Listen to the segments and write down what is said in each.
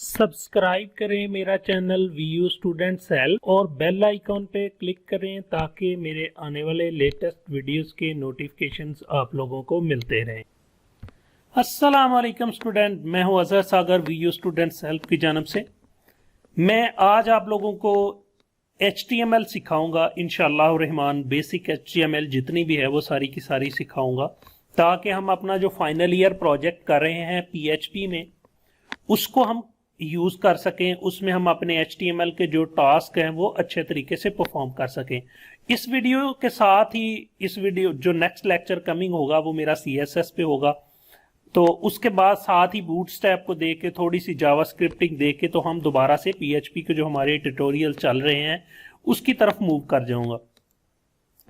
Subscribe करें मेरा channel Vu student cell और बेल आइकॉन पे क्लिक करें ताकि मेरे आने वाले लेटेस्ट वीडियोस के नोटिफिकेशंस आप लोगों को मिलते रहें। अस्सलाम वालेकुम स्टूडेंट, मैं हूं अजहर सागर वीयू स्टूडेंट सेल की जानब से। मैं आज आप लोगों को HTML सिखाऊंगा इंशाअल्लाह रहमान। बेसिक HTML जितनी भी है वो सारी की सारी सिखाऊंगा ताकि हम अपना जो फाइनल ईयर प्रोजेक्ट कर रहे हैं PHP में उसको हम यूज कर सकें, उसमें हम अपने HTML के जो टास्क हैं वो अच्छे तरीके से परफॉर्म कर सकें। इस वीडियो के साथ ही इस वीडियो जो नेक्स्ट लेक्चर कमिंग होगा वो मेरा CSS पे होगा, तो उसके बाद साथ ही बूटस्ट्रैप को देख के थोड़ी सी जावास्क्रिप्टिंग देख के तो हम दोबारा से PHP के जो हमारे ट्यूटोरियल चल रहे हैं उसकी तरफ मूव कर जाऊंगा।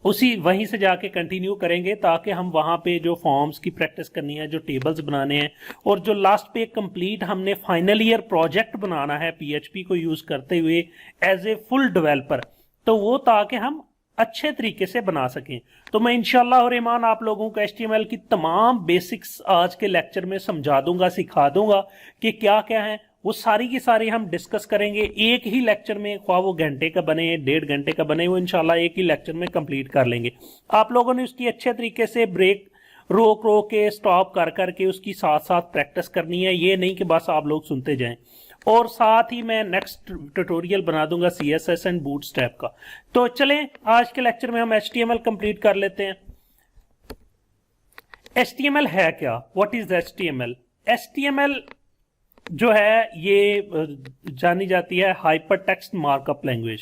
उसी वहीं से जाके कंटिन्यू करेंगे ताकि हम वहां पे जो फॉर्म्स की प्रैक्टिस करनी है, जो टेबल्स बनाने हैं और जो लास्ट पे कंप्लीट हमने फाइनल ईयर प्रोजेक्ट बनाना है PHP को यूज करते हुए एज ए फुल डेवलपर, तो वो ताकि हम अच्छे तरीके से बना सकें। तो मैं इंशाअल्लाह रहमान आप लोगों को HTML की तमाम बेसिक्स आज के लेक्चर में समझा दूंगा, सिखा दूंगा कि क्या क्या है। वो सारी की सारी हम डिस्कस करेंगे एक ही लेक्चर में, ख्वाह वो घंटे का बने 1.5 घंटे का बने, वो इंशाल्लाह एक ही लेक्चर में कंप्लीट कर लेंगे। आप लोगों ने उसकी अच्छे तरीके से ब्रेक रोक रोक के स्टॉप कर करके उसकी साथ साथ प्रैक्टिस करनी है, ये नहीं कि बस आप लोग सुनते जाएं। और साथ ही मैं नेक्स्ट ट्यूटोरियल बना दूंगा CSS एंड बूटस्ट्रैप का। तो चलें आज के लेक्चर में हम HTML कंप्लीट कर लेते हैं। HTML है क्या? What is HTML? HTML जो है ये जानी जाती है hyper text markup language.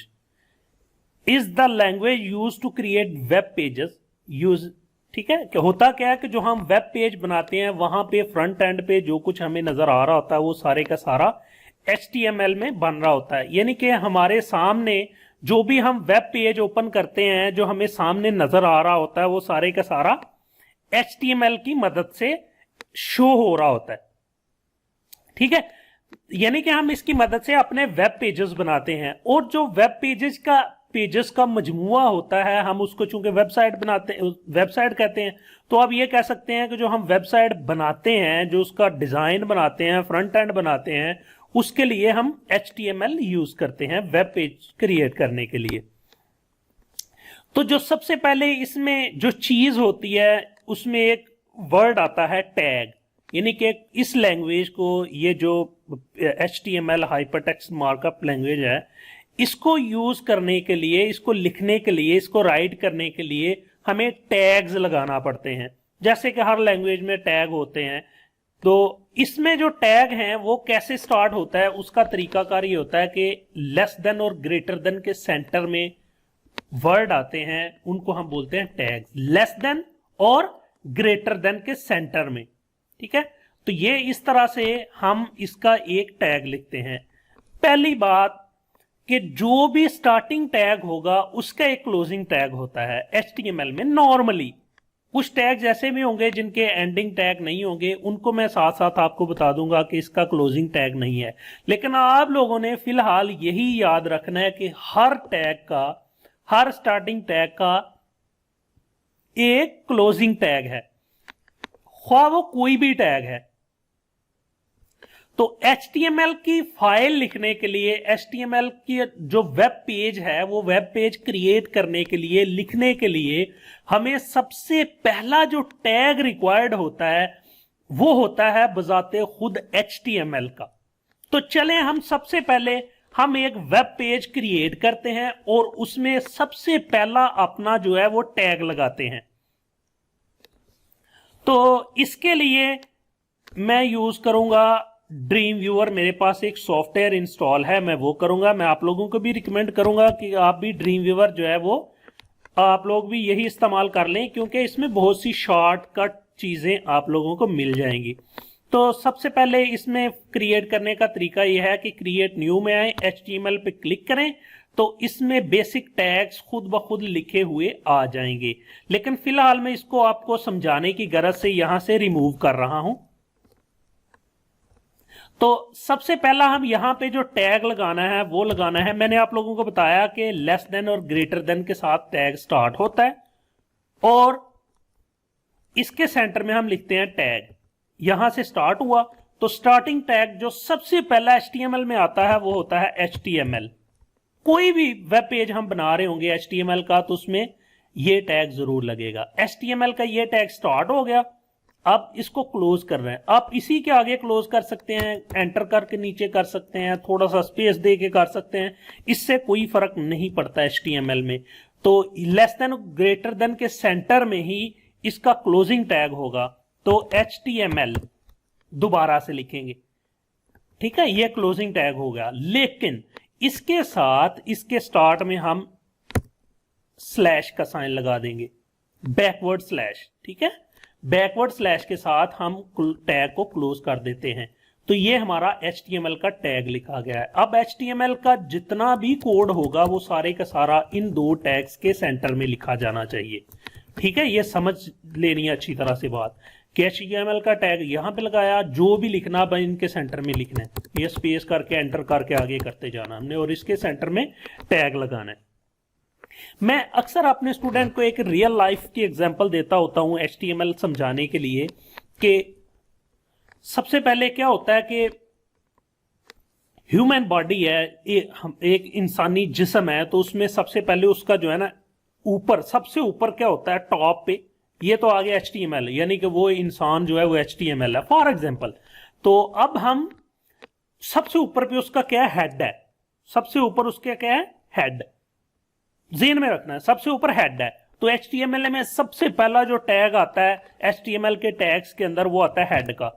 Is the language use to create web pages use. ठीक है, कि होता क्या है कि जो हम वेब पेज बनाते हैं वहां पे फ्रंट एंड पे जो कुछ हमें नजर आ रहा होता है वो सारे का सारा HTML में बन रहा होता है। यानी कि हमारे सामने जो भी हम वेब पेज ओपन करते हैं, जो हमें सामने नजर आ रहा होता है वो सारे का सारा HTML की मदद से शो हो रहा होता है। ठीक है, यानी कि हम इसकी मदद से अपने वेब पेजेस बनाते हैं और जो वेब पेजेस का मजमुआ होता है हम उसको चूंकि वेबसाइट बनाते हैं, वेबसाइट कहते हैं, तो आप ये कह सकते हैं कि जो हम वेबसाइट बनाते हैं, जो उसका डिजाइन बनाते हैं, फ्रंट एंड बनाते हैं, उसके लिए हम HTML यूज करते हैं वेब पेज क्रिएट करने के लिए। तो जो सबसे पहले इसमें जो चीज होती है उसमें एक वर्ड आता है टैग। यानी कि इस लैंग्वेज को, ये जो HTML हाइपरटेक्स्ट मार्कअप लैंग्वेज है, इसको यूज करने के लिए, इसको लिखने के लिए, इसको राइट करने के लिए हमें टैग्स लगाना पड़ते हैं। जैसे कि हर लैंग्वेज में टैग होते हैं, तो इसमें जो टैग हैं वो कैसे स्टार्ट होता है, उसका तरीकाकार ये होता है कि लेस देन और ग्रेटर देन के सेंटर में वर्ड आते हैं, उनको हम बोलते हैं टैग्स। लेस देन और ग्रेटर देन के सेंटर में। ठीक है, तो ये इस तरह से हम इसका एक टैग लिखते हैं। पहली बात कि जो भी स्टार्टिंग टैग होगा उसका एक क्लोजिंग टैग होता है HTML में। नॉर्मली कुछ टैग ऐसे भी होंगे जिनके एंडिंग टैग नहीं होंगे, उनको मैं साथ साथ आपको बता दूंगा कि इसका क्लोजिंग टैग नहीं है। लेकिन आप लोगों ने फिलहाल यही याद रखना है कि हर टैग का, हर स्टार्टिंग टैग का एक क्लोजिंग टैग है, ख्वाह वो कोई भी टैग है। तो HTML की फाइल लिखने के लिए, HTML की जो वेब पेज है वो वेब पेज क्रिएट करने के लिए, लिखने के लिए हमें सबसे पहला जो टैग रिक्वायर्ड होता है वो होता है बजाते खुद HTML का। तो चलें हम सबसे पहले हम एक वेब पेज क्रिएट करते हैं और उसमें सबसे पहला अपना जो है वो टैग लगाते हैं। तो इसके लिए मैं यूज करूंगा ड्रीम व्यूअर। मेरे पास एक सॉफ्टवेयर इंस्टॉल है, मैं वो करूंगा। मैं आप लोगों को भी रिकमेंड करूंगा कि आप भी ड्रीम व्यूअर जो है वो आप लोग भी यही इस्तेमाल कर लें, क्योंकि इसमें बहुत सी शॉर्टकट चीजें आप लोगों को मिल जाएंगी। तो सबसे पहले इसमें क्रिएट करने का तरीका यह है कि क्रिएट न्यू में आए, HTML पे क्लिक करें, तो इसमें बेसिक टैग्स खुद ब खुद लिखे हुए आ जाएंगे। लेकिन फिलहाल मैं इसको आपको समझाने की गरज से यहां से रिमूव कर रहा हूं। तो सबसे पहला हम यहां पे जो टैग लगाना है वो लगाना है, मैंने आप लोगों को बताया कि लेस देन और ग्रेटर देन के साथ टैग स्टार्ट होता है और इसके सेंटर में हम लिखते हैं टैग। यहां से स्टार्ट हुआ तो स्टार्टिंग टैग जो सबसे पहला HTML में आता है वो होता है HTML। कोई भी वेब पेज हम बना रहे होंगे HTML का तो उसमें ये टैग जरूर लगेगा। HTML का ये टैग स्टार्ट हो गया, अब इसको क्लोज कर रहे हैं। आप इसी के आगे क्लोज कर सकते हैं, एंटर करके नीचे कर सकते हैं, थोड़ा सा स्पेस दे के कर सकते हैं, इससे कोई फर्क नहीं पड़ता HTML में। तो लेस देन ग्रेटर देन के सेंटर में ही इसका क्लोजिंग टैग होगा, तो HTML दोबारा से लिखेंगे, ठीक है, ये क्लोजिंग टैग होगा। लेकिन इसके साथ इसके स्टार्ट में हम स्लैश का साइन लगा देंगे, बैकवर्ड स्लैश, ठीक है, बैकवर्ड स्लैश के साथ हम टैग को क्लोज कर देते हैं। तो ये हमारा HTML का टैग लिखा गया है। अब HTML का जितना भी कोड होगा वो सारे का सारा इन दो टैग्स के सेंटर में लिखा जाना चाहिए, ठीक है। ये समझ लेनी है अच्छी तरह से बात कि HTML का टैग यहां पे लगाया, जो भी लिखना है इनके सेंटर में लिखना है, ये स्पेस करके एंटर करके आगे करते जाना हमने और इसके सेंटर में टैग लगाना है। मैं अक्सर अपने स्टूडेंट को एक रियल लाइफ की एग्जांपल देता होता हूं HTML समझाने के लिए कि सबसे पहले क्या होता है कि ह्यूमन बॉडी है, एक इंसानी जिस्म है, तो उसमें सबसे पहले उसका जो है ना ऊपर, सबसे ऊपर क्या होता है, टॉप पे ये तो आ गया HTML, यानी कि वो इंसान जो है वो HTML है फॉर एग्जांपल। तो अब हम सबसे ऊपर पे उसका क्या है, हेड है, सबसे ऊपर उसके क्या है, हेड, ज़हन में रखना है, सबसे ऊपर हेड है। तो HTML में सबसे पहला जो टैग आता है HTML के टैग्स के अंदर वो आता है हेड का,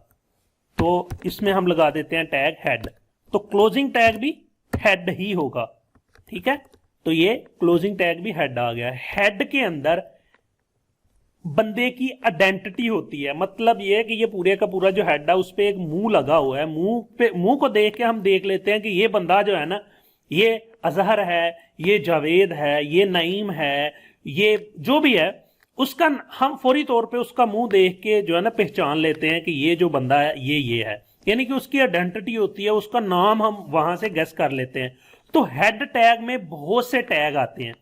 तो इसमें हम लगा देते हैं टैग हेड, तो क्लोजिंग टैग भी हेड ही होगा, ठीक है। तो ये क्लोजिंग टैग भी हेड आ गया। हेड के अंदर बंदे की आइडेंटिटी होती है, मतलब ये है कि ये पूरे का पूरा जो हेड है उस पे एक मुंह लगा हुआ है, मुंह को देख के हम देख लेते हैं कि ये बंदा जो है ना, ये अजहर है, ये जावेद है, ये नईम है, ये जो भी है, उसका हम फौरी तौर पे उसका मुंह देख के जो है ना पहचान लेते हैं कि ये जो बंदा है ये है, यानी कि उसकी आइडेंटिटी होती है, उसका नाम हम वहां से गेस कर लेते हैं। तो हेड टैग में बहुत से टैग आते हैं।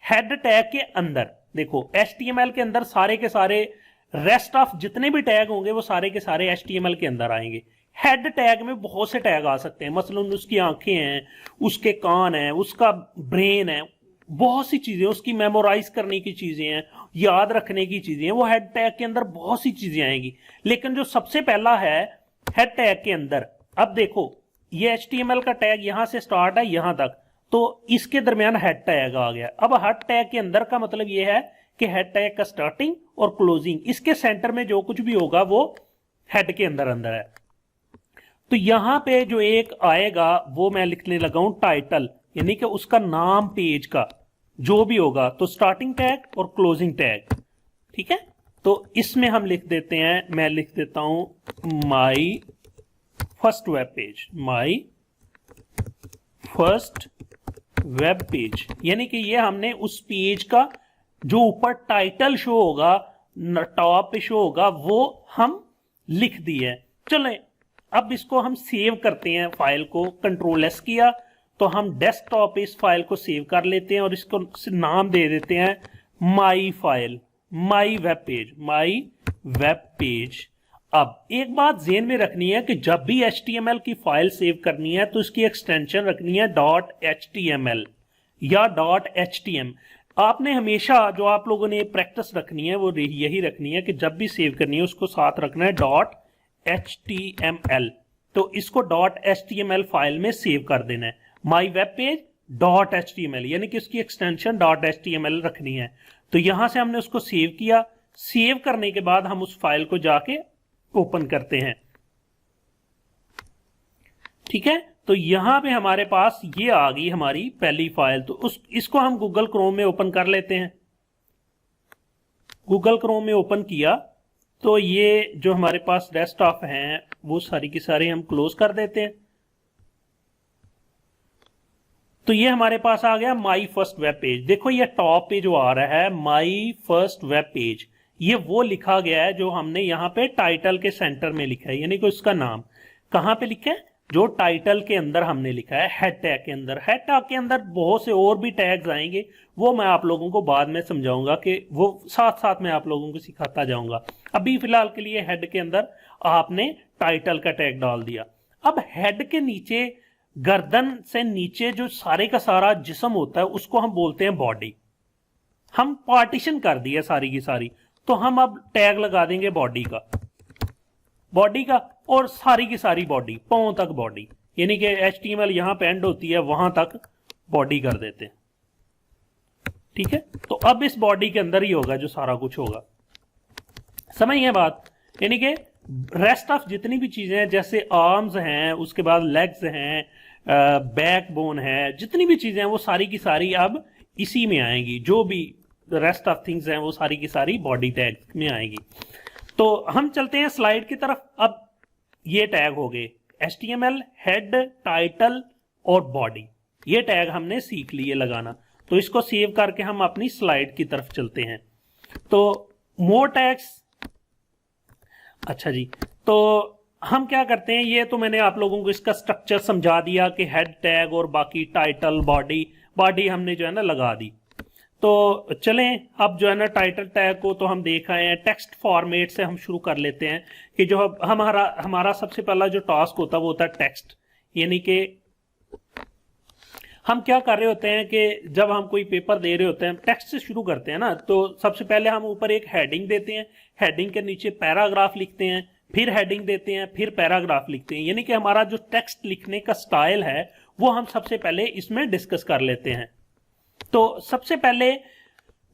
हेड टैग के अंदर देखो HTML के अंदर सारे के सारे रेस्ट ऑफ जितने भी टैग होंगे वो सारे के सारे HTML के अंदर आएंगे। हेड टैग में बहुत से टैग आ सकते हैं, मसलन उसकी आंखें हैं, उसके कान हैं, उसका ब्रेन है, बहुत सी चीजें, उसकी मेमोराइज करने की चीजें हैं, याद रखने की चीजें हैं, वो हेड टैग के अंदर बहुत सी चीजें आएंगी। लेकिन जो सबसे पहला है हेड टैग के अंदर, अब देखो ये HTML का टैग यहां से स्टार्ट है यहां तक, तो इसके दरमियान हेड टैग आ गया। अब हेड टैग के अंदर का मतलब यह है कि हेड टैग का स्टार्टिंग और क्लोजिंग, इसके सेंटर में जो कुछ भी होगा वो हेड के अंदर अंदर है। तो यहां पे जो एक आएगा वो मैं लिखने लगा हूं टाइटल, यानी कि उसका नाम पेज का जो भी होगा, तो स्टार्टिंग टैग और क्लोजिंग टैग, ठीक है। तो इसमें हम लिख देते हैं, मैं लिख देता हूं my first web page, my first web page, यानी कि ये हमने उस पेज का जो ऊपर टाइटल शो होगा, टॉप पे शो होगा, वो हम लिख दिए। चलें अब इसको हम सेव करते हैं, फाइल को Ctrl+S किया तो हम डेस्कटॉप पे इस फाइल को सेव कर लेते हैं और इसको नाम दे देते हैं my file, my web page, my web page. अब एक बात ज़हन में रखनी है कि जब भी HTML की फाइल सेव करनी है तो इसकी एक्सटेंशन रखनी है .html या .htm। आपने हमेशा जो आप लोगों ने प्रैक्टिस रखनी है वो यही रखनी है कि जब भी सेव करनी है उसको साथ रखना है .html, तो इसको .html फाइल में सेव कर देना है, माई वेब पेज .html, यानी कि इसकी एक्सटेंशन .html रखनी है। तो यहां से हमने उसको सेव किया, सेव करने के बाद हम उस फाइल को जाके ओपन करते हैं, ठीक है। तो यहां पे हमारे पास ये आ गई हमारी पहली फाइल, तो इसको हम गूगल क्रोम में ओपन कर लेते हैं। गूगल क्रोम में ओपन किया तो ये जो हमारे पास डेस्कटॉप हैं वो सारी की सारी हम क्लोज कर देते हैं। तो ये हमारे पास आ गया माई फर्स्ट वेब पेज। देखो ये टॉप पे जो आ रहा है माई फर्स्ट वेब पेज, ये वो लिखा गया है जो हमने यहाँ पे टाइटल के सेंटर में लिखा है, यानी कि उसका नाम कहाँ पे लिखा है, जो टाइटल के अंदर हमने लिखा है हेड टैग के अंदर। हेड टैग के अंदर बहुत से और भी टैग्स आएंगे, वो मैं आप लोगों को बाद में समझाऊंगा, कि वो साथ साथ मैं आप लोगों को सिखाता जाऊंगा। अभी फिलहाल के लिए हेड के अंदर आपने टाइटल का टैग डाल दिया। अब हेड के नीचे, गर्दन से नीचे जो सारे का सारा जिस्म होता है उसको हम बोलते हैं बॉडी। हम पार्टीशन कर दिया सारी की सारी, तो हम अब टैग लगा देंगे बॉडी का और सारी की सारी बॉडी, पांव तक बॉडी, यानी कि HTML यहां पे एंड होती है वहां तक बॉडी कर देते हैं। ठीक है, तो अब इस बॉडी के अंदर ही होगा जो सारा कुछ होगा। समझ गए बात? यानी कि रेस्ट ऑफ जितनी भी चीजें हैं, जैसे आर्म्स हैं, उसके बाद लेग्स हैं, बैक बोन है, जितनी भी चीजें हैं वो सारी की सारी अब इसी में आएंगी। जो भी रेस्ट ऑफ थिंग्स हैं वो सारी की सारी बॉडी टैग में आएंगी। तो हम चलते हैं स्लाइड की तरफ। अब ये टैग हो गए HTML, हेड, टाइटल और बॉडी, ये टैग हमने सीख लिए लगाना। तो इसको सेव करके हम अपनी स्लाइड की तरफ चलते हैं। तो मोर टैग्स, अच्छा जी, तो हम क्या करते हैं, ये तो मैंने आप लोगों को इसका स्ट्रक्चर समझा दिया कि हेड टैग और बाकी टाइटल, बॉडी हमने जो है ना लगा दी। तो चलें अब जो है ना टाइटल टैग को तो हम देख आए हैं। टेक्स्ट फॉर्मेट से हम शुरू कर लेते हैं कि जो हमारा सबसे पहला जो टास्क होता है वो होता है टेक्स्ट। यानी कि हम क्या कर रहे होते हैं कि जब हम कोई पेपर दे रहे होते हैं, टेक्स्ट से शुरू करते हैं ना, तो सबसे पहले हम ऊपर एक हेडिंग देते हैं, हेडिंग के नीचे पैराग्राफ लिखते हैं, फिर हेडिंग देते हैं, फिर पैराग्राफ लिखते हैं। यानी कि हमारा जो टेक्स्ट लिखने का स्टाइल है वो हम सबसे पहले इसमें डिस्कस कर लेते हैं। तो सबसे पहले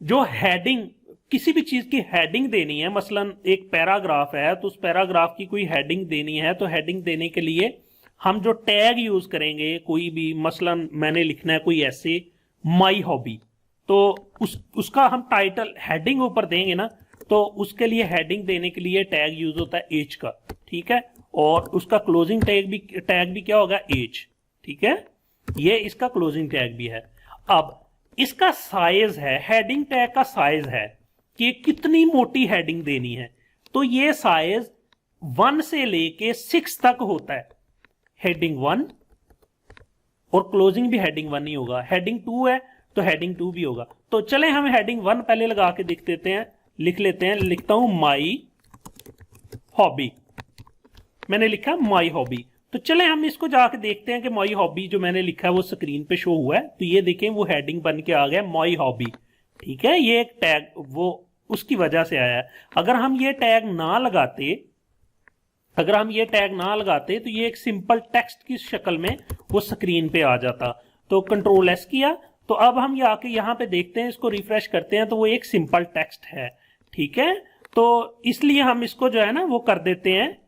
जो हेडिंग, किसी भी चीज की हेडिंग देनी है, मसलन एक पैराग्राफ है तो उस पैराग्राफ की कोई हेडिंग देनी है, तो हेडिंग देने के लिए हम जो टैग यूज करेंगे, कोई भी, मसलन मैंने लिखना है कोई ऐसे माई हॉबी, तो उसका हम टाइटल हेडिंग ऊपर देंगे ना, तो उसके लिए हेडिंग देने के लिए टैग यूज होता है एज का। ठीक है, और उसका क्लोजिंग टैग भी क्या होगा, एज। ठीक है, ये इसका क्लोजिंग टैग भी है। अब इसका साइज है, हेडिंग टैग का साइज है कि कितनी मोटी हेडिंग देनी है। तो ये साइज 1 से लेके 6 तक होता है, हेडिंग 1, और क्लोजिंग भी हेडिंग 1 ही होगा। हेडिंग 2 है तो हेडिंग 2 भी होगा। तो चले हम हेडिंग 1 पहले लगा के लिख लेते हैं। लिखता हूं माई हॉबी, मैंने लिखा माई हॉबी। तो चले हम इसको जाके देखते हैं कि माई हॉबी जो मैंने लिखा है वो स्क्रीन पे शो हुआ है। तो ये देखें वो हेडिंग बन के आ गया माई हॉबी। ठीक है, ये एक टैग वो उसकी वजह से आया है। अगर हम ये टैग ना लगाते तो ये एक सिंपल टेक्स्ट की शक्ल में वो स्क्रीन पे आ जाता। तो कंट्रोल एस किया, तो अब हम आके यहाँ पे देखते हैं, इसको रिफ्रेश करते हैं तो वो एक सिंपल टेक्स्ट है। ठीक है, तो इसलिए हम इसको जो है ना वो कर देते हैं,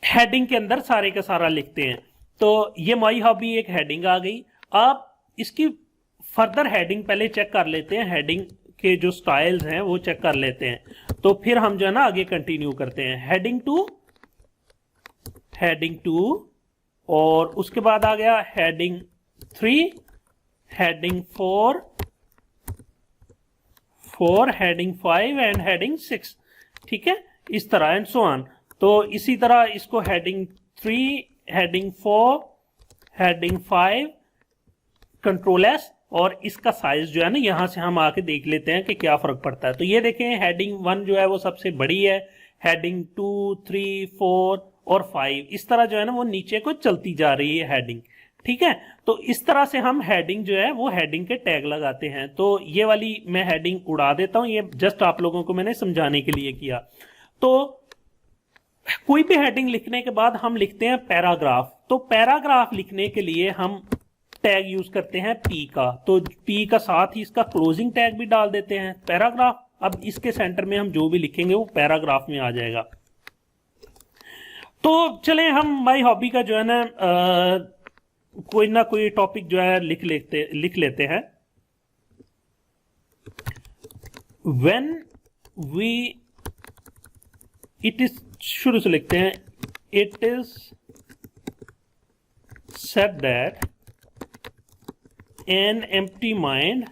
हेडिंग के अंदर सारे का सारा लिखते हैं। तो ये माई हॉबी एक हेडिंग आ गई। अब इसकी फर्दर हेडिंग पहले चेक कर लेते हैं, हेडिंग के जो स्टाइल्स हैं वो चेक कर लेते हैं। तो फिर हम जो है ना आगे कंटिन्यू करते हैं। हेडिंग टू, और उसके बाद आ गया heading 3, heading 4, heading 5 and heading 6। ठीक है, इस तरह एंड सो ऑन। तो इसी तरह इसको heading 3, heading 4, heading 5, control S, और इसका साइज जो है ना यहां से हम आके देख लेते हैं कि क्या फर्क पड़ता है। तो ये देखें हेडिंग 1 जो है वो सबसे बड़ी है, हेडिंग 2, 3, 4 और 5 इस तरह जो है ना वो नीचे को चलती जा रही है हेडिंग। ठीक है, तो इस तरह से हम हेडिंग जो है वो हेडिंग के टैग लगाते हैं। तो ये वाली मैं हेडिंग उड़ा देता हूं, ये जस्ट आप लोगों को मैंने समझाने के लिए किया। तो कोई भी हेडिंग लिखने के बाद हम लिखते हैं पैराग्राफ। तो पैराग्राफ लिखने के लिए हम टैग यूज करते हैं पी का। तो पी का साथ ही इसका क्लोजिंग टैग भी डाल देते हैं, पैराग्राफ। अब इसके सेंटर में हम जो भी लिखेंगे वो पैराग्राफ में आ जाएगा। तो चलें हम माई हॉबी का जो है ना कोई ना कोई टॉपिक जो है लिख लेते हैं। व्हेन वी, इट इज, शुरू से लिखते हैं, it is said that an empty mind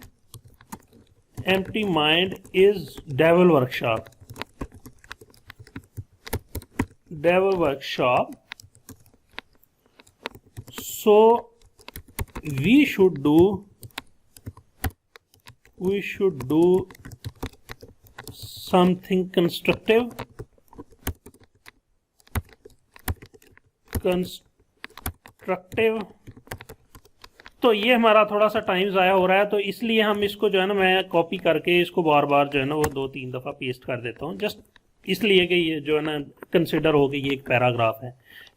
is devil workshop. So we should do something constructive constructive. तो ये हमारा थोड़ा सा टाइम ज़ाया हो रहा है, तो इसलिए हम इसको जो है ना, मैं कॉपी करके इसको बार बार जो है ना वो 2-3 दफ़ा पेस्ट कर देता हूँ, जस्ट इसलिए कि ये जो है ना कंसिडर हो कि ये एक पैराग्राफ है।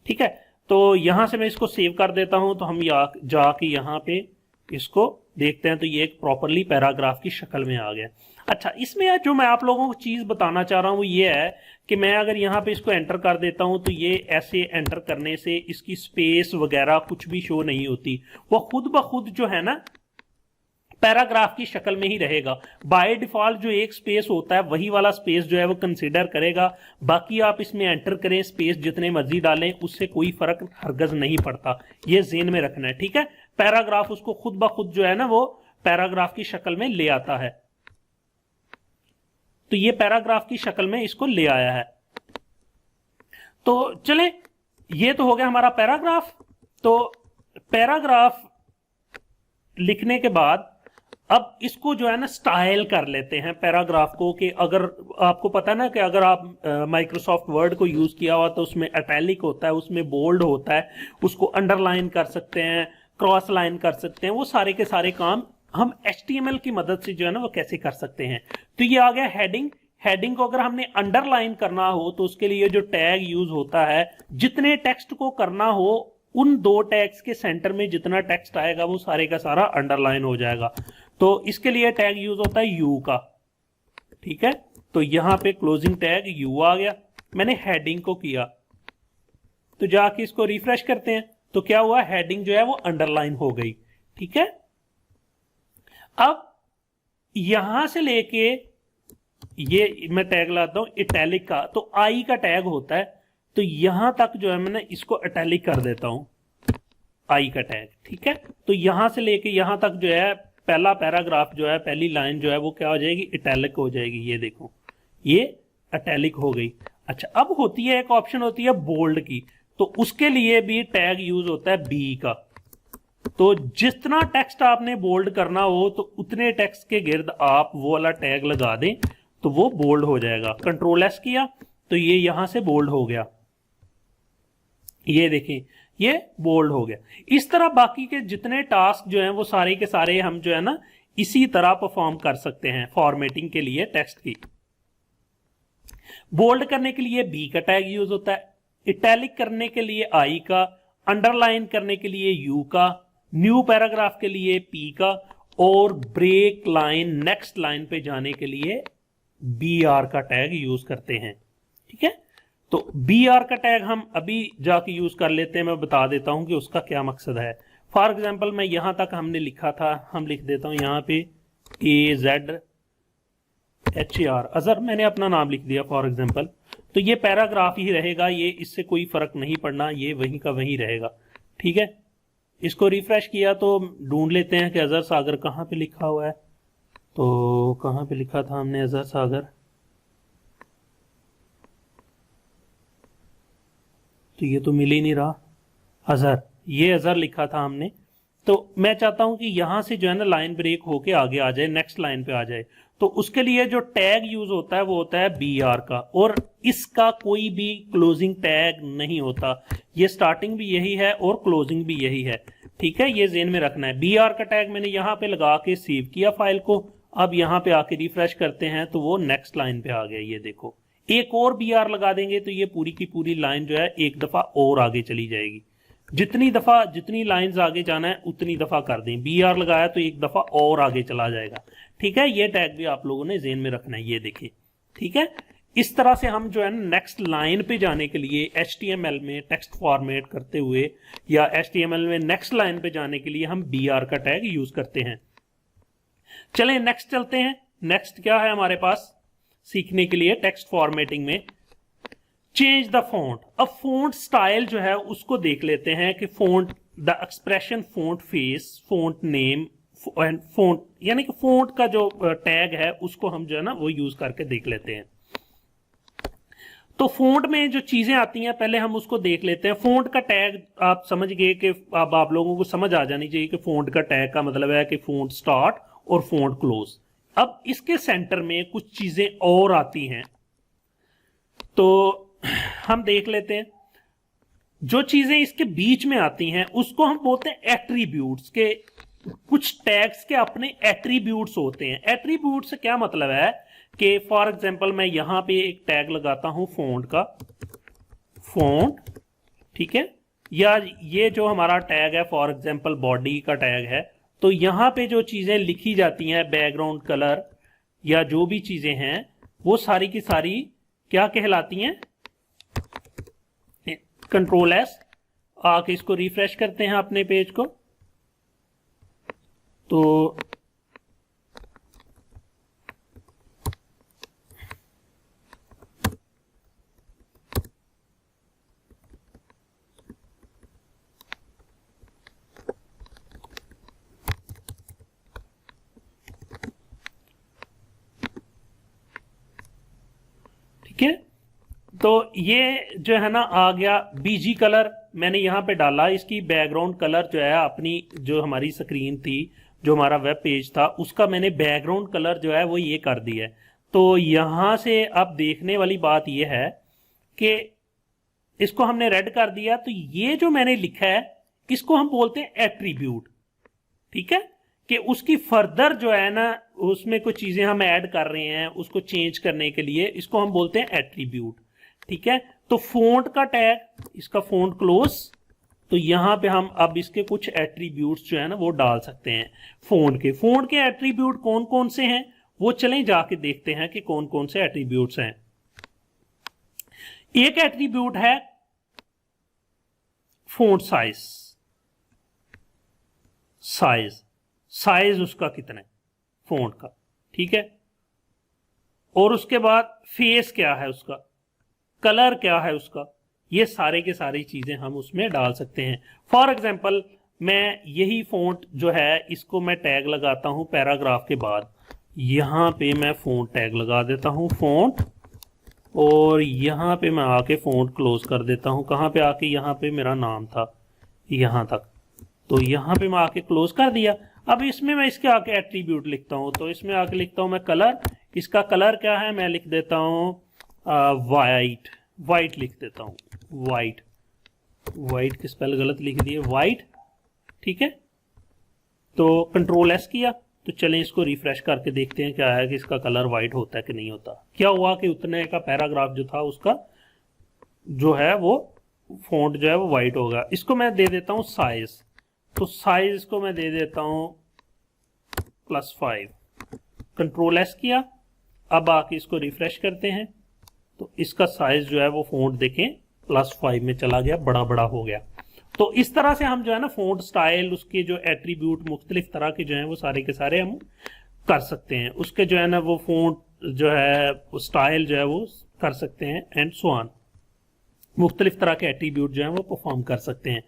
ठीक है, तो यहाँ से मैं इसको सेव कर देता हूँ। तो हम जाके यहाँ पे इसको देखते हैं, तो ये एक प्रॉपरली पैराग्राफ की शक्ल में आ गया। अच्छा, इसमें जो मैं आप लोगों को चीज़ बताना चाह रहा हूँ वो ये है कि मैं अगर यहाँ पे इसको एंटर कर देता हूँ तो ये ऐसे एंटर करने से इसकी स्पेस वगैरह कुछ भी शो नहीं होती, वो खुद ब खुद जो है ना पैराग्राफ की शक्ल में ही रहेगा। बाय डिफॉल्ट जो एक स्पेस होता है वही वाला स्पेस जो है वो कंसीडर करेगा, बाकी आप इसमें एंटर करें स्पेस जितने मर्जी डालें उससे कोई फर्क हरगज नहीं पड़ता, ये ज़हन में रखना है। ठीक है, पैराग्राफ उसको खुद ब खुद जो है ना वो पैराग्राफ की शक्ल में ले आता है। तो ये पैराग्राफ की शक्ल में इसको ले आया है। तो चले, ये तो हो गया हमारा पैराग्राफ। तो पैराग्राफ लिखने के बाद अब इसको जो है ना स्टाइल कर लेते हैं पैराग्राफ को, कि अगर आपको पता है ना कि अगर आप माइक्रोसॉफ्ट वर्ड को यूज किया हुआ तो उसमें इटैलिक होता है, उसमें बोल्ड होता है, उसको अंडरलाइन कर सकते हैं, क्रॉस लाइन कर सकते हैं, वो सारे के सारे काम हम HTML की मदद से जो है ना वो कैसे कर सकते हैं। तो ये आ गया हेडिंग। हेडिंग को अगर हमने अंडरलाइन करना हो तो उसके लिए जो टैग यूज होता है, जितने टेक्स्ट को करना हो उन 2 टैग्स के सेंटर में जितना टेक्स्ट आएगा वो सारे का सारा अंडरलाइन हो जाएगा। तो इसके लिए टैग यूज होता है यू का। ठीक है, तो यहां पे क्लोजिंग टैग यू आ गया, मैंने हेडिंग को किया। तो जाके इसको रिफ्रेश करते हैं तो क्या हुआ, हेडिंग जो है वो अंडरलाइन हो गई। ठीक है, अब यहां से लेके ये मैं टैग लाता हूं इटैलिक का, तो आई का टैग होता है, तो यहां तक जो है मैंने इसको इटैलिक कर देता हूं, आई का टैग। ठीक है, तो यहां से लेके यहां तक जो है पहला पैराग्राफ जो है, पहली लाइन जो है वो क्या हो जाएगी, इटैलिक हो जाएगी। ये देखो, ये इटैलिक हो गई। अच्छा, अब होती है एक ऑप्शन होती है बोल्ड की, तो उसके लिए भी टैग यूज होता है बी का। तो जितना टेक्स्ट आपने बोल्ड करना हो तो उतने टेक्स्ट के गिर्द आप वो वाला टैग लगा दें तो वो बोल्ड हो जाएगा। कंट्रोल एस किया तो ये यहां से बोल्ड हो गया, ये देखें ये बोल्ड हो गया। इस तरह बाकी के जितने टास्क जो हैं वो सारे के सारे हम जो है ना इसी तरह परफॉर्म कर सकते हैं फॉर्मेटिंग के लिए टेक्स्ट की। बोल्ड करने के लिए बी का टैग यूज होता है, इटैलिक करने के लिए आई का, अंडरलाइन करने के लिए यू का, न्यू पैराग्राफ के लिए पी का, और ब्रेक लाइन नेक्स्ट लाइन पे जाने के लिए बी आर का टैग यूज करते हैं। ठीक है, तो बी आर का टैग हम अभी जाके यूज कर लेते हैं, मैं बता देता हूं कि उसका क्या मकसद है। फॉर एग्जाम्पल मैं यहां तक हमने लिखा था, हम लिख देता हूं यहां पे AZHAR, अजहर, मैंने अपना नाम लिख दिया फॉर एग्जाम्पल, तो ये पैराग्राफ ही रहेगा, ये इससे कोई फर्क नहीं पड़ना, ये वहीं का वहीं रहेगा। ठीक है, इसको रिफ्रेश किया तो ढूंढ लेते हैं कि अजहर सागर कहाँ पे लिखा हुआ है। तो कहाँ पे लिखा था हमने अजहर सागर, तो ये तो मिल ही नहीं रहा अजहर, ये अजहर लिखा था हमने। तो मैं चाहता हूं कि यहां से जो है ना लाइन ब्रेक होके आगे आ जाए, नेक्स्ट लाइन पे आ जाए, तो उसके लिए जो टैग यूज होता है वो होता है बी आर का, और इसका कोई भी क्लोजिंग टैग नहीं होता। ये स्टार्टिंग भी यही है और क्लोजिंग भी यही है। ठीक है, ये ज़हन में रखना है। बी आर का टैग मैंने यहां पे लगा के सेव किया फाइल को, अब यहां पे आके रिफ्रेश करते हैं तो वो नेक्स्ट लाइन पे आ गया। ये देखो, एक और बी आर लगा देंगे तो ये पूरी की पूरी लाइन जो है एक दफा और आगे चली जाएगी। जितनी दफा जितनी लाइंस आगे जाना है उतनी दफा कर दें, बी आर लगाया तो एक दफा और आगे चला जाएगा। ठीक है, ये टैग भी आप लोगों ने ज़हन में रखना है, ये देखिए। ठीक है, इस तरह से हम जो है नेक्स्ट लाइन पे जाने के लिए HTML में टेक्स्ट फॉर्मेट करते हुए या HTML में नेक्स्ट लाइन पे जाने के लिए हम बी आर का टैग यूज करते हैं। चलें नेक्स्ट चलते हैं। नेक्स्ट क्या है हमारे पास सीखने के लिए टेक्स्ट फॉर्मेटिंग में, चेंज द फॉन्ट। अब फॉन्ट स्टाइल जो है उसको देख लेते हैं कि font the expression, font face, font name and font, यानी कि फॉन्ट का जो टैग है उसको हम जो है ना वो यूज करके देख लेते हैं। तो फॉन्ट में जो चीजें आती हैं पहले हम उसको देख लेते हैं। फॉन्ट का टैग आप समझ गए कि अब आप लोगों को समझ आ जानी चाहिए कि फॉन्ट का टैग का मतलब है कि फॉन्ट स्टार्ट और फॉन्ट क्लोज। अब इसके सेंटर में कुछ चीजें और आती हैं तो हम देख लेते हैं। जो चीजें इसके बीच में आती हैं उसको हम बोलते हैं एट्रीब्यूट्स के। कुछ टैग्स के अपने एट्रीब्यूट्स होते हैं। एट्रीब्यूट से क्या मतलब है कि फॉर एग्जांपल मैं यहां पे एक टैग लगाता हूं फॉन्ट का, फॉन्ट, ठीक है, या ये जो हमारा टैग है फॉर एग्जांपल बॉडी का टैग है, तो यहां पे जो चीजें लिखी जाती हैं, बैकग्राउंड कलर या जो भी चीजें हैं, वो सारी की सारी क्या कहलाती हैं, कंट्रोल एस। आके इसको रिफ्रेश करते हैं अपने पेज को, तो ठीक है। तो ये जो है ना आ गया बीजी कलर, मैंने यहां पे डाला, इसकी बैकग्राउंड कलर जो है अपनी जो हमारी स्क्रीन थी, जो हमारा वेब पेज था, उसका मैंने बैकग्राउंड कलर जो है वो ये कर दिया है। तो यहां से अब देखने वाली बात ये है कि इसको हमने रेड कर दिया, तो ये जो मैंने लिखा है इसको हम बोलते हैं एट्रीब्यूट। ठीक है, कि उसकी फर्दर जो है ना उसमें कुछ चीजें हम ऐड कर रहे हैं, उसको चेंज करने के लिए, इसको हम बोलते हैं एट्रीब्यूट। ठीक है, तो फॉन्ट का टैग, इसका फॉन्ट क्लोज, तो यहां पे हम अब इसके कुछ एट्रीब्यूट्स जो है ना वो डाल सकते हैं फॉन्ट के एट्रीब्यूट कौन कौन से हैं वो चलें जाके देखते हैं कि कौन कौन से एट्रीब्यूट्स हैं। एक एट्रीब्यूट है फॉन्ट साइज, साइज उसका कितना है फॉन्ट का, ठीक है, और उसके बाद फेस क्या है उसका, कलर क्या है उसका, ये सारे के सारी चीजें हम उसमें डाल सकते हैं। फॉर एग्जांपल मैं यही फॉन्ट जो है इसको मैं टैग लगाता हूं पैराग्राफ के बाद, यहां पे मैं फॉन्ट टैग लगा देता हूं फॉन्ट, और यहां पे मैं आके फॉन्ट क्लोज कर देता हूं। कहां पे आके, यहां पे मेरा नाम था यहां तक, तो यहां पे मैं आके क्लोज कर दिया। अब इसमें मैं इसके आके एट्रीब्यूट लिखता हूं, तो इसमें आके लिखता हूं मैं कलर, इसका कलर क्या है, मैं लिख देता हूं वाइट लिख देता हूं, वाइट के स्पेल गलत लिख दिए, वाइट। ठीक है, तो कंट्रोल एस किया, तो चलें इसको रिफ्रेश करके देखते हैं क्या है कि इसका कलर वाइट होता है कि नहीं होता। क्या हुआ कि उतने का पैराग्राफ जो था उसका जो है वो फॉन्ट जो है वो वाइट होगा। इसको मैं दे देता हूं साइज, तो साइज को मैं दे देता हूं +5, कंट्रोल एस किया, अब आके इसको रिफ्रेश करते हैं, तो इसका साइज जो है वो फॉन्ट देखें +5 में चला गया, बड़ा बड़ा हो गया। तो इस तरह से हम जो है ना फॉन्ट स्टाइल, उसके जो एट्रीब्यूट मुख्तलिफ तरह के जो है वो सारे के सारे हम कर सकते हैं। उसके जो है ना वो फॉन्ट जो है स्टाइल जो है वो कर सकते हैं, एंड सो ऑन, मुख्तलिफ तरह के एट्रीब्यूट जो है वो परफॉर्म कर सकते हैं।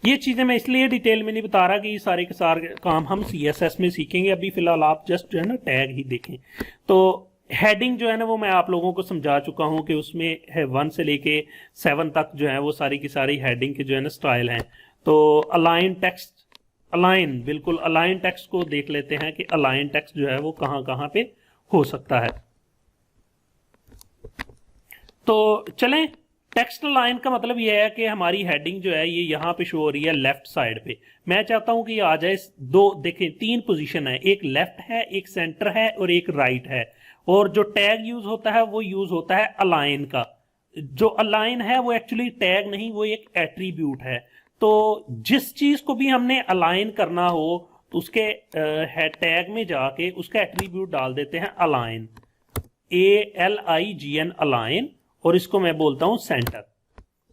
ये चीजें मैं इसलिए डिटेल में नहीं बता रहा कि ये सारे के सारे काम हम CSS में सीखेंगे, अभी फिलहाल आप जस्ट जो है ना टैग ही देखें। तो हेडिंग जो है ना वो मैं आप लोगों को समझा चुका हूं कि उसमें है 1 से लेके 7 तक जो है वो सारी की सारी हेडिंग के जो है ना स्टाइल हैं। तो अलाइन टेक्स्ट, बिल्कुल अलाइन टेक्स्ट को देख लेते हैं कि अलाइन टेक्स्ट जो है वो कहां कहां पे हो सकता है। तो चलें, टेक्स्ट अलाइन का मतलब यह है कि हमारी हेडिंग जो है ये यहां पे शो हो रही है लेफ्ट साइड पे। मैं चाहता हूं कि ये आ जाए दो, देखें 3 पोजीशन है, एक लेफ्ट है, एक सेंटर है और एक राइट है। और जो टैग यूज होता है वो यूज होता है अलाइन का। जो अलाइन है वो एक्चुअली टैग नहीं, वो एक एट्रीब्यूट है। तो जिस चीज को भी हमने अलाइन करना हो तो उसके टैग में जाके उसका एट्रीब्यूट डाल देते हैं अलाइन, ALIGN अलाइन, और इसको मैं बोलता हूं सेंटर।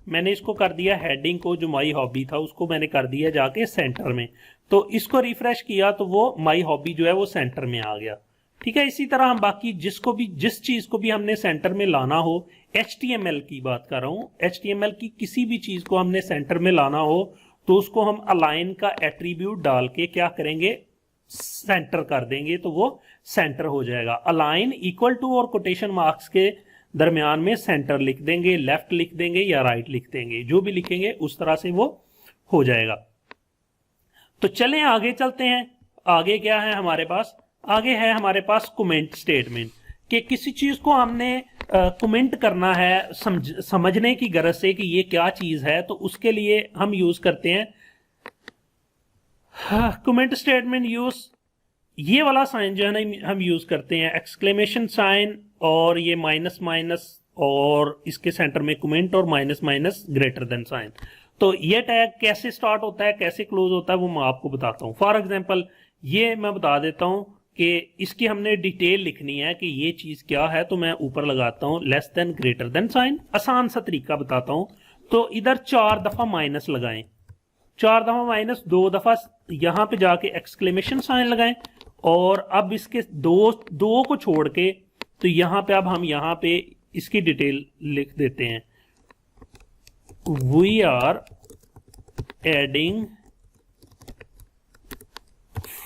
मैंने इसको कर दिया हेडिंग को, जो माई हॉबी था उसको मैंने कर दिया जाके सेंटर में, तो इसको रिफ्रेश किया तो वो माई हॉबी जो है वो सेंटर में आ गया। ठीक है, इसी तरह हम बाकी जिस चीज को भी हमने सेंटर में लाना हो, HTML की बात कर रहा हूं, HTML की किसी भी चीज को हमने सेंटर में लाना हो तो उसको हम अलाइन का एट्रीब्यूट डाल के क्या करेंगे, सेंटर कर देंगे, तो वो सेंटर हो जाएगा। अलाइन इक्वल टू और कोटेशन मार्क्स के दरमियान में सेंटर लिख देंगे, लेफ्ट लिख देंगे या राइट लिख देंगे, जो भी लिखेंगे उस तरह से वो हो जाएगा। तो चलें आगे चलते हैं। आगे क्या है हमारे पास, आगे है हमारे पास कमेंट स्टेटमेंट, कि किसी चीज को हमने कमेंट करना है समझने की गरज से कि ये क्या चीज है, तो उसके लिए हम यूज करते हैं कमेंट स्टेटमेंट यूज। ये वाला साइन जो है ना हम यूज करते हैं एक्सक्लेमेशन साइन, और ये माइनस माइनस, और इसके सेंटर में कमेंट और minus minus greater than sign. तो ये टैग कैसे स्टार्ट होता है, कैसे क्लोज होता है, वो मैं आपको बताता हूं। फॉर एग्जांपल ये मैं बता देता हूं कि इसकी हमने डिटेल लिखनी है कि ये चीज क्या है, तो मैं ऊपर लगाता हूं less than greater than sign. आसान सा तरीका बताता हूं, तो इधर 4 दफा माइनस लगाएं, 4 दफा माइनस, 2 दफा यहां पे जाके एक्सक्लेमेशन साइन लगाएं, और अब इसके दो को छोड़ के तो यहां पे अब हम यहां पे इसकी डिटेल लिख देते हैं, we are adding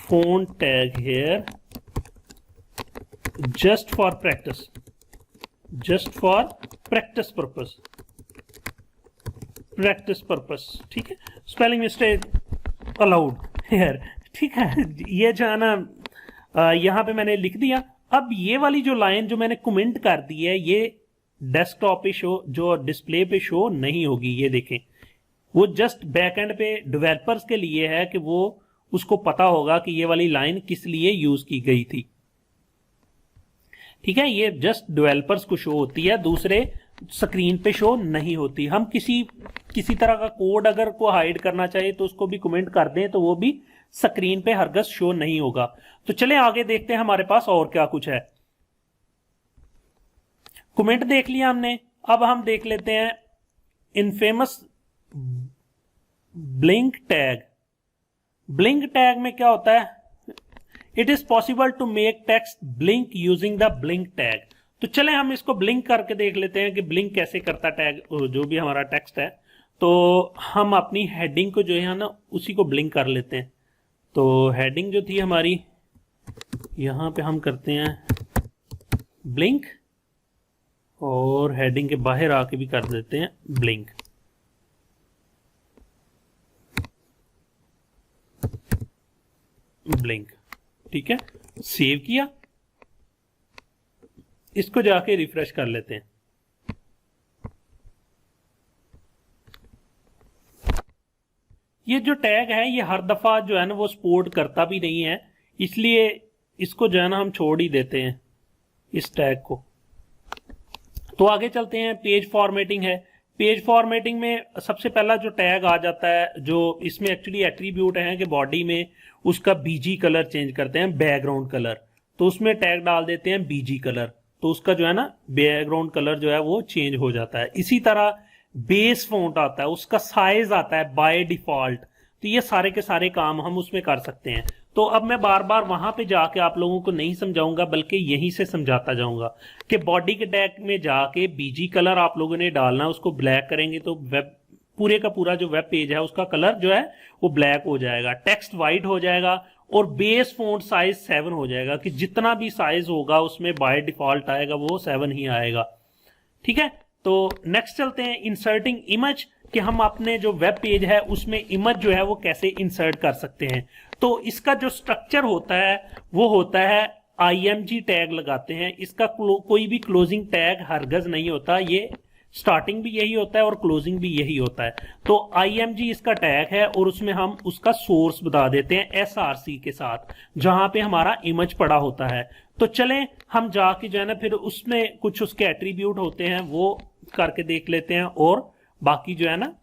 font tag here just for practice purpose, ठीक है। स्पेलिंग मिस्टेक अलाउड यार, ठीक है। ये जो है ना यहां पे मैंने लिख दिया। अब ये वाली जो लाइन जो मैंने कमेंट कर दी है, ये डेस्कटॉप पे शो, जो डिस्प्ले पे शो नहीं होगी। ये देखें, वो जस्ट बैकएंड पे डेवलपर्स के लिए है कि वो उसको पता होगा कि ये वाली लाइन किस लिए यूज की गई थी, ठीक है। ये जस्ट डेवलपर्स को शो होती है, दूसरे स्क्रीन पे शो नहीं होती। हम किसी तरह का कोड अगर को हाइड करना चाहिए तो उसको भी कमेंट कर दें तो वो भी स्क्रीन पे हरगिज शो नहीं होगा। तो चले आगे देखते हैं हमारे पास और क्या कुछ है। कमेंट देख लिया हमने, अब हम देख लेते हैं infamous blink tag. Blink tag में क्या होता है, it is possible to make text blink using the blink tag. तो चले हम इसको ब्लिंक करके देख लेते हैं कि ब्लिंक कैसे करता टैग, जो भी हमारा टेक्स्ट है। तो हम अपनी हेडिंग को जो है ना उसी को ब्लिंक कर लेते हैं। तो हेडिंग जो थी हमारी, यहां पे हम करते हैं ब्लिंक, और हेडिंग के बाहर आके भी कर देते हैं ब्लिंक। ब्लिंक, ठीक है, सेव किया। इसको जाके रिफ्रेश कर लेते हैं। ये जो टैग है ये हर दफा जो है ना वो सपोर्ट करता भी नहीं है, इसलिए इसको जो है ना हम छोड़ ही देते हैं इस टैग को। तो आगे चलते हैं। पेज फॉर्मेटिंग है। पेज फॉर्मेटिंग में सबसे पहला जो टैग आ जाता है, जो इसमें एक्चुअली एट्रीब्यूट है कि बॉडी में उसका बीजी कलर चेंज करते हैं, बैकग्राउंड कलर। तो उसमें टैग डाल देते हैं बीजी कलर, तो उसका जो है ना बैकग्राउंड कलर जो है वो चेंज हो जाता है। इसी तरह बेस फॉन्ट आता है, उसका साइज आता है बाय डिफॉल्ट। तो ये सारे के सारे काम हम उसमें कर सकते हैं। तो अब मैं बार बार वहां पे जाके आप लोगों को नहीं समझाऊंगा, बल्कि यहीं से समझाता जाऊंगा कि बॉडी के टैग में जाके बीजी कलर आप लोगों ने डालना, उसको ब्लैक करेंगे तो वेब पूरे का पूरा जो वेब पेज है उसका कलर जो है वो ब्लैक हो जाएगा, टेक्स्ट व्हाइट हो जाएगा, और बेस फॉन्ट साइज 7 हो जाएगा, कि जितना भी साइज होगा उसमें बाय डिफॉल्ट आएगा वो 7 ही आएगा, ठीक है। तो नेक्स्ट चलते हैं इंसर्टिंग इमेज, कि हम अपने जो वेब पेज है उसमें इमेज जो है वो कैसे इंसर्ट कर सकते हैं। तो इसका जो स्ट्रक्चर होता है वो होता है IMG टैग लगाते हैं। इसका कोई भी क्लोजिंग टैग हरगज नहीं होता, ये स्टार्टिंग भी यही होता है और क्लोजिंग भी यही होता है। तो IMG इसका टैग है, और उसमें हम उसका सोर्स बता देते हैं SRC के साथ, जहां पे हमारा इमेज पड़ा होता है। तो चलें हम जाके जो है ना फिर उसमें कुछ उसके एट्रीब्यूट होते हैं वो करके देख लेते हैं, और बाकी जो है ना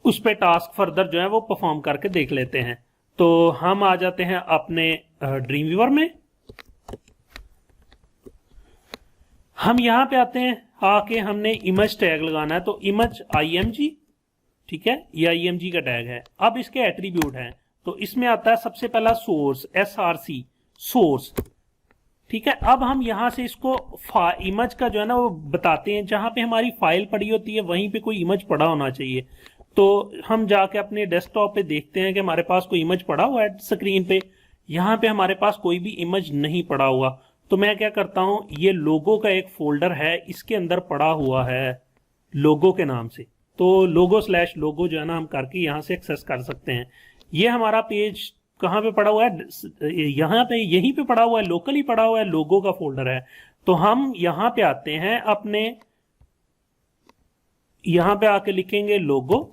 उस पे टास्क फर्दर जो है वो परफॉर्म करके देख लेते हैं। तो हम आ जाते हैं अपने ड्रीम व्यूअर में। हम यहां पे आते हैं, आके हमने इमेज टैग लगाना है। तो इमेज IMG, ठीक है, ये IMG का टैग है। अब इसके एट्रीब्यूट हैं, तो इसमें आता है सबसे पहला सोर्स, SRC सोर्स, ठीक है। अब हम यहां से इसको इमेज का जो है ना वो बताते हैं, जहां पे हमारी फाइल पड़ी होती है वहीं पे कोई इमेज पड़ा होना चाहिए। तो हम जाके अपने डेस्कटॉप पे देखते हैं कि हमारे पास कोई इमेज पड़ा हुआ है स्क्रीन पे। यहां पे हमारे पास कोई भी इमेज नहीं पड़ा हुआ, तो मैं क्या करता हूं, ये लोगो का एक फोल्डर है, इसके अंदर पड़ा हुआ है लोगो के नाम से। तो लोगो/लोगो जो है ना हम करके यहां से एक्सेस कर सकते हैं। ये हमारा पेज कहां पे पड़ा हुआ है, यहां पे, यहीं पे पड़ा हुआ है, लोकली पड़ा हुआ है, लोगो का फोल्डर है। तो हम यहां पे आते हैं, अपने यहां पे आके लिखेंगे लोगो,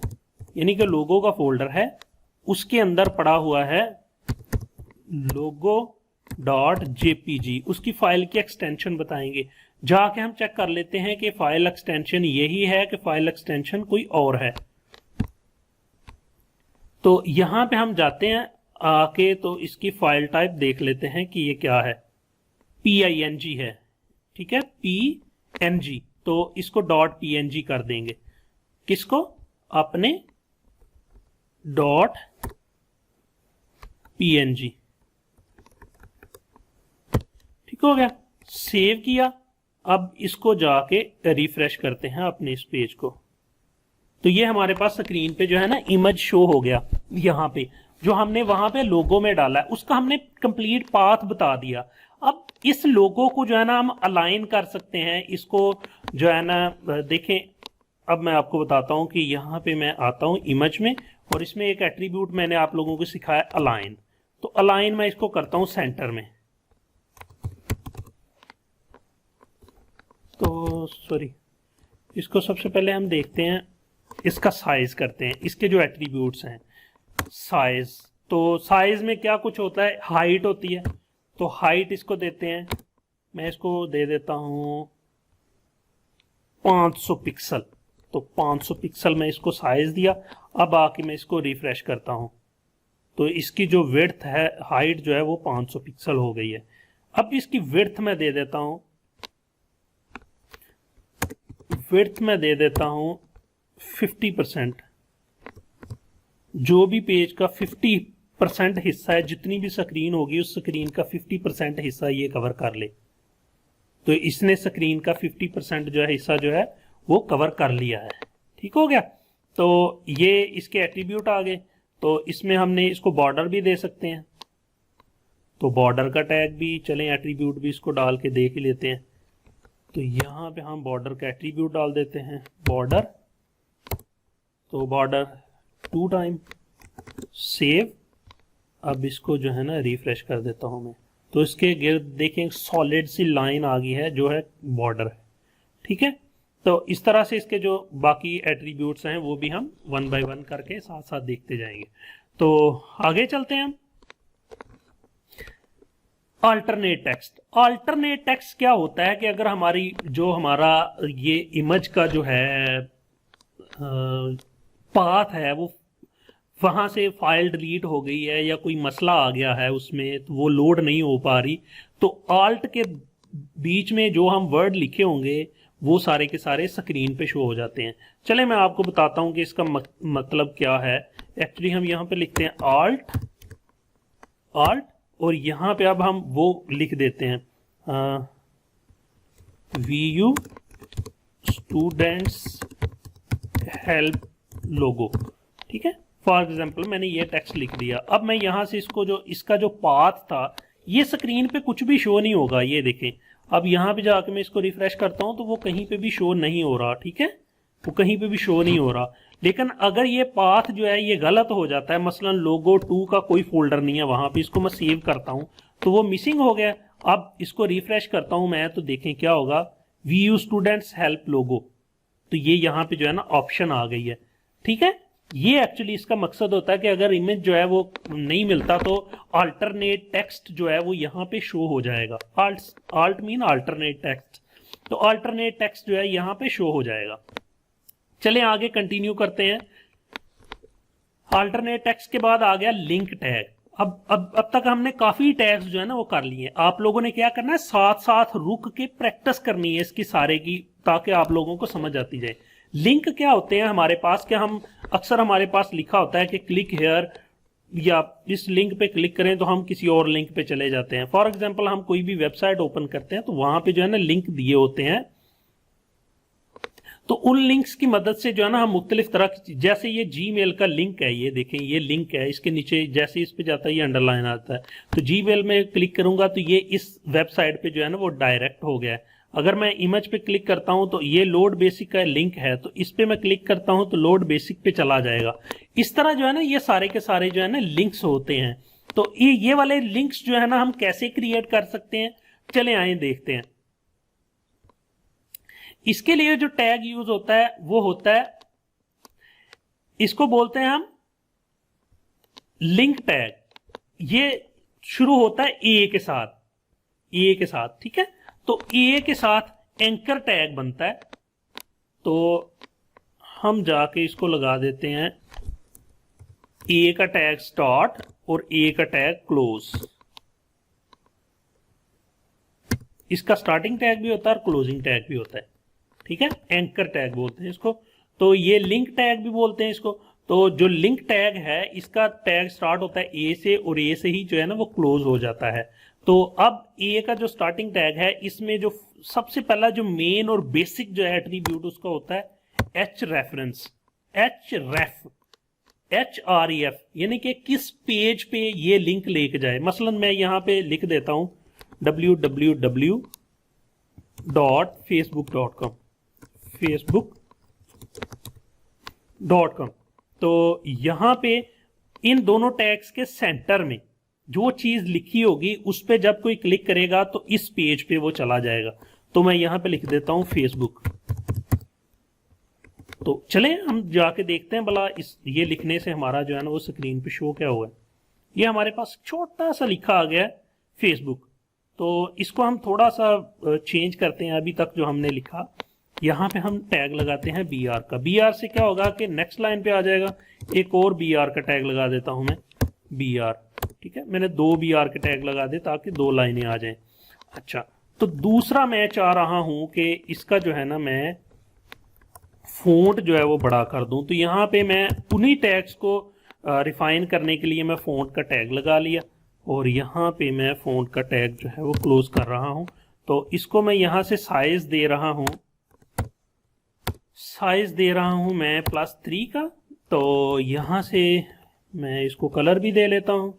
यानी कि लोगो का फोल्डर है, उसके अंदर पड़ा हुआ है logo.jpg, उसकी फाइल की एक्सटेंशन बताएंगे। जाके हम चेक कर लेते हैं कि फाइल एक्सटेंशन यही है कि फाइल एक्सटेंशन कोई और है। तो यहां पे हम जाते हैं आके, तो इसकी फाइल टाइप देख लेते हैं कि ये क्या है, PING है, ठीक है, PNG। तो इसको .png कर देंगे, किसको, अपने .png, ठीक हो गया, सेव किया। अब इसको जाके रिफ्रेश करते हैं अपने इस पेज को, तो ये हमारे पास स्क्रीन पे जो है ना इमेज शो हो गया। यहाँ पे जो हमने वहां पे लोगो में डाला है उसका हमने कंप्लीट पाथ बता दिया। अब इस लोगो को जो है ना हम अलाइन कर सकते हैं, इसको जो है ना देखें, अब मैं आपको बताता हूं कि यहाँ पे मैं आता हूं इमेज में, और इसमें एक एट्रीब्यूट मैंने आप लोगों को सिखाया अलाइन। तो अलाइन मैं इसको करता हूं सेंटर में, तो सॉरी, इसको सबसे पहले हम देखते हैं, इसका साइज करते हैं, इसके जो एट्रीब्यूट्स हैं साइज। तो साइज में क्या कुछ होता है, हाइट होती है, तो हाइट इसको देते हैं, मैं इसको दे देता हूं 500 पिक्सल, तो 500 पिक्सल में इसको साइज दिया। अब आके मैं इसको रिफ्रेश करता हूं, तो इसकी जो विड्थ है, हाइट जो है वो 500 पिक्सल हो गई है। अब इसकी विड्थ मैं दे देता हूं, विड्थ में दे देता हूं 50%। जो भी पेज का 50% हिस्सा है, जितनी भी स्क्रीन होगी उस स्क्रीन का 50% हिस्सा ये कवर कर ले। तो इसने स्क्रीन का 50% जो है हिस्सा जो है वो कवर कर लिया है, ठीक हो गया। तो ये इसके एट्रीब्यूट आ गए। तो इसमें हमने इसको बॉर्डर भी दे सकते हैं, तो बॉर्डर का टैग भी, चलें एट्रीब्यूट भी इसको डाल के देख ही लेते हैं। तो यहाँ पे हम बॉर्डर का एट्रीब्यूट डाल देते हैं, बॉर्डर, तो बॉर्डर 2 टाइम, सेव। अब इसको जो है ना रिफ्रेश कर देता हूं मैं, तो इसके गिर्द देखें सॉलिड सी लाइन आ गई है जो है बॉर्डर है, ठीक है। तो इस तरह से इसके जो बाकी एट्रीब्यूट्स हैं वो भी हम 1 बाय 1 करके साथ साथ देखते जाएंगे। तो आगे चलते हैं हम। Alternate text. अल्टरनेट टेक्स्ट क्या होता है कि अगर हमारी जो हमारा ये इमेज का जो है पाथ है, वो वहां से फाइल डिलीट हो गई है या कोई मसला आ गया है उसमें, तो वो लोड नहीं हो पा रही, तो आल्ट के बीच में जो हम वर्ड लिखे होंगे वो सारे के सारे स्क्रीन पे शो हो जाते हैं। चले मैं आपको बताता हूं कि इसका मतलब क्या है। एक्चुअली हम यहां पे लिखते हैं आल्ट, आल्ट, और यहां पे अब हम वो लिख देते हैं VU स्टूडेंट्स हेल्प लोगो, ठीक है। फॉर एग्जाम्पल मैंने ये टेक्स्ट लिख दिया। अब मैं यहां से इसको जो इसका जो पाथ था, ये स्क्रीन पे कुछ भी शो नहीं होगा, ये देखें। अब यहां पे जाके मैं इसको रिफ्रेश करता हूं तो वो कहीं पे भी शो नहीं हो रहा, ठीक है, वो कहीं पे भी शो नहीं हो रहा। लेकिन अगर ये पाथ जो है ये गलत हो जाता है, मसलन लोगो 2 का कोई फोल्डर नहीं है वहां पे, इसको मैं सेव करता हूं तो वो मिसिंग हो गया। अब इसको रिफ्रेश करता हूं मैं, तो देखें क्या होगा, VU स्टूडेंट्स हेल्प लोगो, तो ये यहाँ पे जो है ना ऑप्शन आ गई है, ठीक है। ये एक्चुअली इसका मकसद होता है कि अगर इमेज जो है वो नहीं मिलता तो अल्टरनेट टेक्स्ट जो है वो यहाँ पे शो हो जाएगा। आल्ट मीन अल्टरनेट टेक्स्ट, तो अल्टरनेट टेक्स्ट जो है यहाँ पे शो हो जाएगा। चलें आगे कंटिन्यू करते हैं। अल्टरनेट टेक्स्ट के बाद आ गया लिंक टैग। अब तक हमने काफी टैग्स जो है ना वो कर लिए। आप लोगों ने क्या करना है, साथ साथ रुक के प्रैक्टिस करनी है इसकी सारे की, ताकि आप लोगों को समझ आती जाए। लिंक क्या होते हैं हमारे पास, क्या हम अक्सर हमारे पास लिखा होता है कि क्लिक हेयर, या इस लिंक पे क्लिक करें तो हम किसी और लिंक पे चले जाते हैं। फॉर एग्जांपल हम कोई भी वेबसाइट ओपन करते हैं तो वहां पे जो है ना लिंक दिए होते हैं, तो उन लिंक्स की मदद से जो है ना हम मुख्तलिफ तरह की, जैसे ये जीमेल का लिंक है, ये देखें ये लिंक है, इसके नीचे जैसे इस पे जाता है ये अंडरलाइन आता है, तो जीमेल में क्लिक करूंगा तो ये इस वेबसाइट पे जो है ना वो डायरेक्ट हो गया है। अगर मैं इमेज पे क्लिक करता हूं तो ये लोड बेसिक का लिंक है, तो इस पे मैं क्लिक करता हूं तो लोड बेसिक पे चला जाएगा। इस तरह जो है ना ये सारे के सारे जो है ना लिंक्स होते हैं। तो ये वाले लिंक्स जो है ना हम कैसे क्रिएट कर सकते हैं, चले आए देखते हैं। इसके लिए जो टैग यूज होता है वो होता है, इसको बोलते हैं हम लिंक टैग। ये शुरू होता है ए के साथ, ए के साथ, ठीक है। तो ए के साथ एंकर टैग बनता है, तो हम जाके इसको लगा देते हैं ए का टैग स्टार्ट और ए का टैग क्लोज। इसका स्टार्टिंग टैग भी होता है और क्लोजिंग टैग भी होता है, ठीक है। एंकर टैग बोलते हैं इसको। तो ये लिंक टैग भी बोलते हैं इसको। तो जो लिंक टैग है इसका टैग स्टार्ट होता है ए से और ए से ही जो है ना वो क्लोज हो जाता है। तो अब ए का जो स्टार्टिंग टैग है इसमें जो सबसे पहला जो मेन और बेसिक जो एट्रीब्यूट उसका होता है H reference, H ref, HREF, यानी कि किस पेज पे ये लिंक लेके जाए। मसलन मैं यहां पे लिख देता हूं www.facebook.com, facebook.com। तो यहां पे इन दोनों टैग्स के सेंटर में जो चीज लिखी होगी उस पे जब कोई क्लिक करेगा तो इस पेज पे वो चला जाएगा। तो मैं यहां पे लिख देता हूं फेसबुक। तो चलें हम जाके देखते हैं भला इस ये लिखने से हमारा जो है ना वो स्क्रीन पे शो क्या हुआ है। ये हमारे पास छोटा सा लिखा आ गया है फेसबुक। तो इसको हम थोड़ा सा चेंज करते हैं। अभी तक जो हमने लिखा यहाँ पे हम टैग लगाते हैं BR का। BR से क्या होगा कि नेक्स्ट लाइन पे आ जाएगा। एक और BR का टैग लगा देता हूं मैं, BR, ठीक है। मैंने 2 BR के टैग लगा दे ताकि 2 लाइनें आ जाएं। अच्छा, तो दूसरा मैं चाह रहा हूं कि इसका जो है ना मैं फ़ॉन्ट जो है वो बड़ा कर दूं। तो यहाँ पे मैं उन्हीं टैग्स को रिफाइन करने के लिए मैं फ़ॉन्ट का टैग लगा लिया और यहाँ पे मैं फ़ॉन्ट का टैग जो है वो क्लोज कर रहा हूं। तो इसको मैं यहाँ से साइज दे रहा हूं, साइज दे रहा हूं मैं +3 का। तो यहां से मैं इसको कलर भी दे लेता हूं,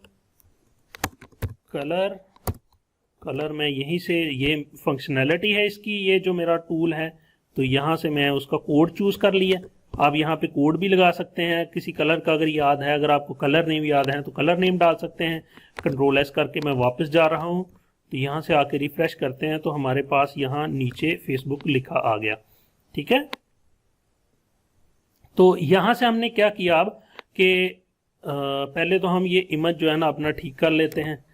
कलर मैं यहीं से, ये फंक्शनैलिटी है इसकी, ये जो मेरा टूल है। तो यहां से मैं उसका कोड चूज कर लिया। आप यहाँ पे कोड भी लगा सकते हैं किसी कलर का अगर याद है। अगर आपको कलर नेम याद है तो कलर नेम डाल सकते हैं। Ctrl+S करके मैं वापस जा रहा हूं। तो यहां से आके रिफ्रेश करते हैं तो हमारे पास यहाँ नीचे फेसबुक लिखा आ गया, ठीक है। तो यहां से हमने क्या किया अब कि पहले तो हम ये इमेज जो है ना अपना ठीक कर लेते हैं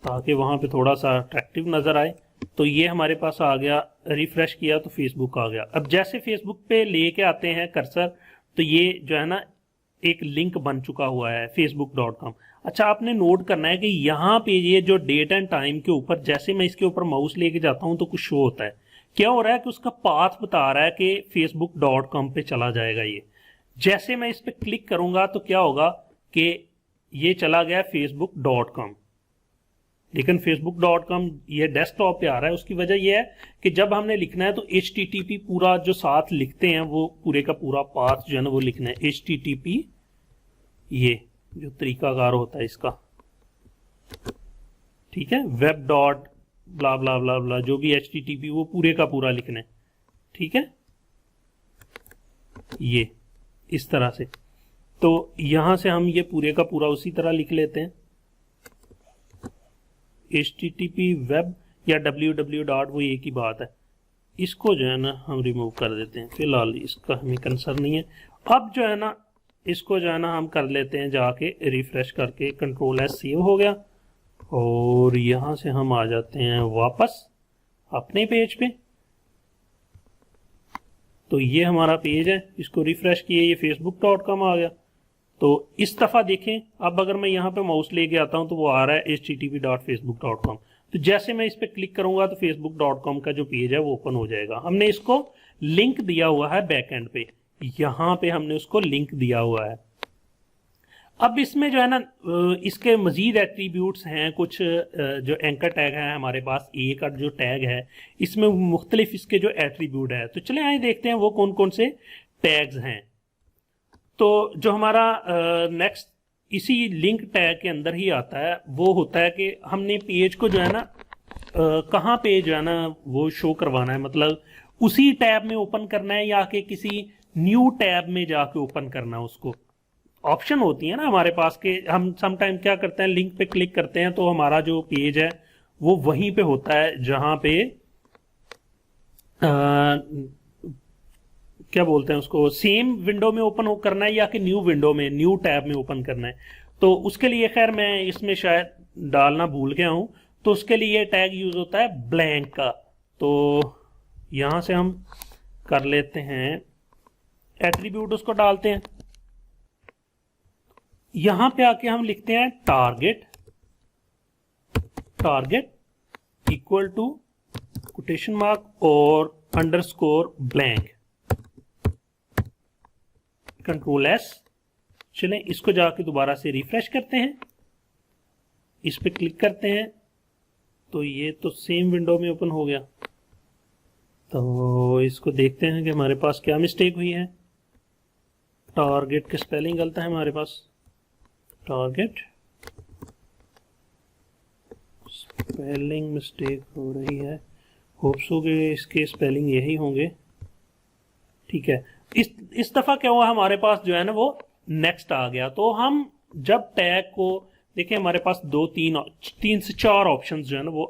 ताकि वहां पे थोड़ा सा अट्रैक्टिव नजर आए। तो ये हमारे पास आ गया, रिफ्रेश किया तो फेसबुक आ गया। अब जैसे फेसबुक पे लेके आते हैं कर्सर तो ये जो है ना एक लिंक बन चुका हुआ है facebook.com। अच्छा, आपने नोट करना है कि यहाँ पे ये जो डेट एंड टाइम के ऊपर जैसे मैं इसके ऊपर माउस लेके जाता हूँ तो कुछ शो होता है। क्या हो रहा है कि उसका पाथ बता रहा है कि facebook.com पे चला जाएगा। ये जैसे मैं इस पे क्लिक करूंगा तो क्या होगा कि ये चला गया facebook.com, लेकिन facebook.com ये डेस्कटॉप पे आ रहा है। उसकी वजह ये है कि जब हमने लिखना है तो HTTP पूरा जो साथ लिखते हैं वो पूरे का पूरा पाथ जो है ना वो लिखना है HTTP, ये जो तरीकाकार होता है इसका, ठीक है। वेब डॉट ब्ला ब्ला ब्ला ब्ला जो भी HTTP वो पूरे का पूरा लिखना है, ठीक है, ये इस तरह से। तो यहां से हम ये पूरे का पूरा उसी तरह लिख लेते हैं HTTP वेब या www. वो एक ही बात है। इसको जो है ना हम रिमूव कर देते हैं, फिलहाल इसका हमें कंसर्न नहीं है। अब जो है ना इसको जो है ना हम कर लेते हैं जाके रिफ्रेश करके, Ctrl+S सेव हो गया और यहां से हम आ जाते हैं वापस अपने पेज पे। तो ये हमारा पेज है, इसको रिफ्रेश किए ये facebook.com आ गया। तो इस दफा देखें, अब अगर मैं यहाँ पे माउस लेके आता हूं तो वो आ रहा है http.facebook.com। तो जैसे मैं इस पे क्लिक करूंगा तो facebook.com का जो पेज है वो ओपन हो जाएगा। हमने इसको लिंक दिया हुआ है बैकएंड पे, यहाँ पे हमने उसको लिंक दिया हुआ है। अब इसमें जो है ना इसके मजीद एट्रीब्यूट्स हैं कुछ, जो एंकर टैग है हमारे पास, ए का जो टैग है इसमें मुख्तलिफ इसके जो एट्रीब्यूट है। तो चले आए देखते हैं वो कौन कौन से टैग्स हैं। तो जो हमारा नेक्स्ट इसी लिंक टैग के अंदर ही आता है वो होता है कि हमने पेज को जो है ना कहाँ पे जो है ना वो शो करवाना है, मतलब उसी टैब में ओपन करना है या कि किसी न्यू टैब में जाके ओपन करना है। उसको ऑप्शन होती है ना हमारे पास के हम समटाइम क्या करते हैं, लिंक पे क्लिक करते हैं तो हमारा जो पेज है वो वहीं पे होता है जहां पे क्या बोलते हैं उसको, सेम विंडो में ओपन करना है या कि न्यू विंडो में, न्यू टैब में ओपन करना है। तो उसके लिए खैर मैं इसमें शायद डालना भूल गया हूं, तो उसके लिए टैग यूज होता है ब्लैंक का। तो यहां से हम कर लेते हैं एट्रीब्यूट, उसको डालते हैं। यहां पे आके हम लिखते हैं target, target equal to quotation mark और अंडरस्कोर ब्लैंक, कंट्रोल एस। चलें इसको जाके दोबारा से रिफ्रेश करते हैं, इस पे क्लिक करते हैं तो ये तो सेम विंडो में ओपन हो गया। तो इसको देखते हैं कि हमारे पास क्या मिस्टेक हुई है। टारगेट की स्पेलिंग गलत है हमारे पास, टारगेट स्पेलिंग मिस्टेक हो रही है। होप्स हो कि इसके स्पेलिंग यही होंगे। ठीक है, इस दफा क्या हुआ, हमारे पास जो है ना वो नेक्स्ट आ गया। तो हम जब टैग को देखिए, हमारे पास तीन से चार ऑप्शंस जो है ना वो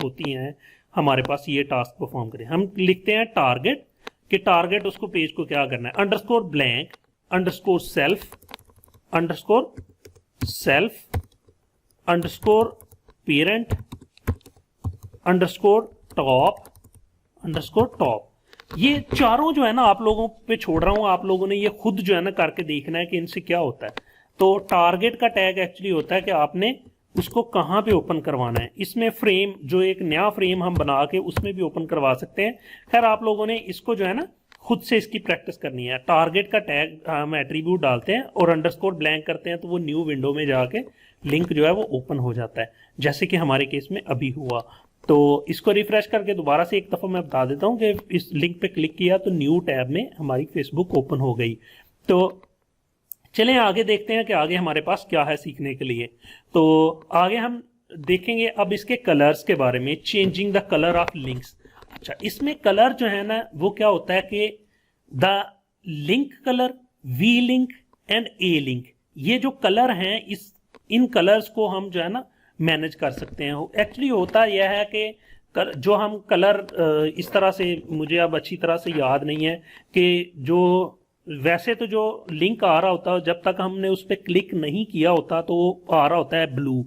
होती हैं हमारे पास ये टास्क परफॉर्म करें। हम लिखते हैं टारगेट, कि टारगेट उसको पेज को क्या करना है, underscore blank, underscore self, underscore self, underscore parent, underscore top, underscore top. ये चारों जो है ना आप लोगों पे छोड़ रहा हूं, आप लोगों ने ये खुद जो है ना करके देखना है कि इनसे क्या होता है। तो टारगेट का टैग एक्चुअली होता है कि आपने उसको कहां पे ओपन करवाना है। इसमें फ्रेम, जो एक नया फ्रेम हम बना के उसमें भी ओपन करवा सकते हैं। खैर आप लोगों ने इसको जो है ना खुद से इसकी प्रैक्टिस करनी है। टारगेट का टैग हम एट्रीब्यूट डालते हैं और अंडरस्कोर ब्लैंक करते हैं, तो वो न्यू विंडो में जाके लिंक जो है वो ओपन हो जाता है, जैसे कि हमारे केस में अभी हुआ। तो इसको रिफ्रेश करके दोबारा से एक दफा मैं बता देता हूं कि इस लिंक पे क्लिक किया तो न्यू टैब में हमारी फेसबुक ओपन हो गई। तो चलें आगे देखते हैं कि आगे हमारे पास क्या है सीखने के लिए। तो आगे हम देखेंगे अब इसके कलर्स के बारे में, changing the colour of links. अच्छा, इसमें कलर जो है ना वो क्या होता है कि the link colour, V link and A link, ये जो कलर हैं इन कलर्स को हम जो है ना मैनेज कर सकते हैं। एक्चुअली होता यह है कि जो हम कलर इस तरह से, मुझे अब अच्छी तरह से याद नहीं है कि जो वैसे तो जो लिंक आ रहा होता है जब तक हमने उस पर क्लिक नहीं किया होता तो वो आ रहा होता है ब्लू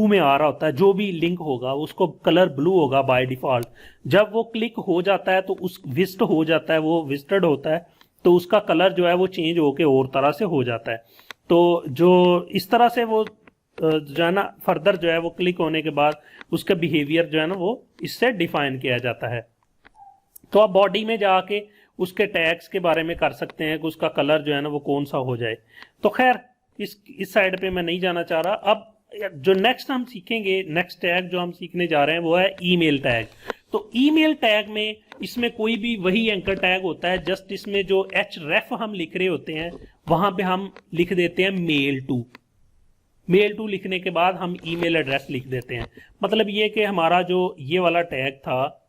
में आ रहा होता है। जो भी लिंक होगा उसको कलर ब्लू होगा बाय डिफॉल्ट। जब वो क्लिक हो जाता है तो उस विजिट हो जाता है, वो विजिटेड होता है, तो उसका कलर जो है वो चेंज होके और तरह से हो जाता है। तो जो इस तरह से वो जो है ना फर्दर जो है वो क्लिक होने के बाद उसका बिहेवियर जो है ना वो इससे डिफाइन किया जाता है। तो आप बॉडी में जाके उसके टैग्स के बारे में कर सकते हैं कि उसका कलर जो है ना वो कौन सा हो जाए। तो खैर इस साइड पे मैं नहीं जाना चाह रहा। अब जो नेक्स्ट हम सीखेंगे, नेक्स्ट टैग जो हम सीखने जा रहे हैं वो है ईमेल टैग। तो ईमेल टैग में इसमें कोई भी वही एंकर टैग होता है, जस्ट इसमें जो href हम लिख रहे होते हैं वहां पे हम लिख देते हैं मेल टू। मेल टू लिखने के बाद हम ईमेल एड्रेस लिख देते हैं। मतलब ये कि हमारा जो ये वाला टैग था,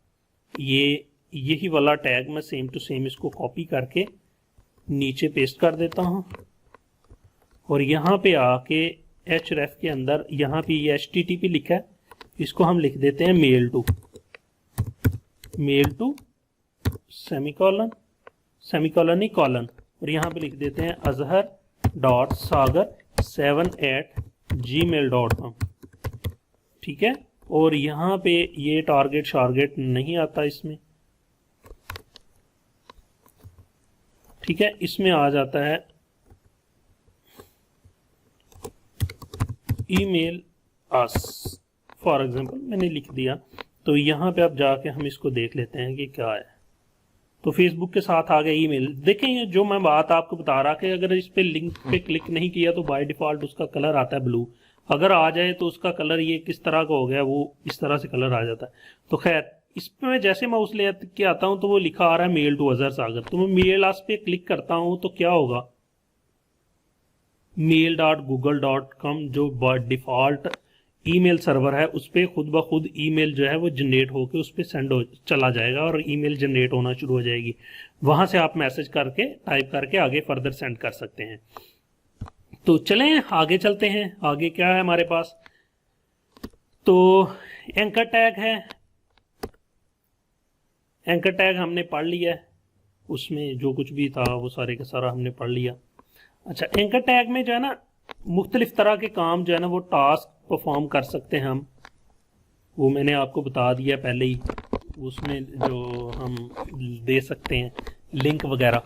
यही वाला टैग मैं सेम टू सेम इसको कॉपी करके नीचे पेस्ट कर देता हूं और यहां पे आके href के अंदर यहां पे ये http लिखा है, इसको हम लिख देते हैं मेल टू सेमीकॉलन ही कॉलन, और यहां पे लिख देते हैं azhar.sagar7@gmail.com। ठीक है, और यहां पे ये टारगेट शारगेट नहीं आता इसमें। ठीक है, इसमें आ जाता है ईमेल अस फॉर एग्जांपल, मैंने लिख दिया। तो यहां पे अब जाके हम इसको देख लेते हैं कि क्या है। तो फेसबुक के साथ आ गया ईमेल। देखें जो मैं बात आपको बता रहा कि अगर इस पे लिंक पे क्लिक नहीं किया तो बाय डिफॉल्ट उसका कलर आता है ब्लू। अगर आ जाए तो उसका कलर ये किस तरह का हो गया, वो इस तरह से कलर आ जाता है। तो खैर इसमें जैसे मैं उस लेयर के आता हूं तो वो लिखा आ रहा है मेल टू अजहर सागर। तो मैं मेल आस पे क्लिक करता हूं तो क्या होगा, mail.google.com जो डिफॉल्ट ईमेल सर्वर है उस पर खुद ब खुद ईमेल जो है वो जनरेट होकर उस पर सेंड हो चला जाएगा और ईमेल जनरेट होना शुरू हो जाएगी। वहां से आप मैसेज करके टाइप करके आगे फर्दर सेंड कर सकते हैं। तो चलें आगे चलते हैं। आगे क्या है हमारे पास, तो एंकर टैग है। एंकर टैग हमने पढ़ लिया है, उसमें जो कुछ भी था वो सारे का सारा हमने पढ़ लिया। अच्छा, एंकर टैग में जो है ना मुख्तलिफ तरह के काम जो है ना वो टास्क परफॉर्म कर सकते हैं हम, वो मैंने आपको बता दिया पहले ही। उसमें जो हम दे सकते हैं लिंक वगैरह।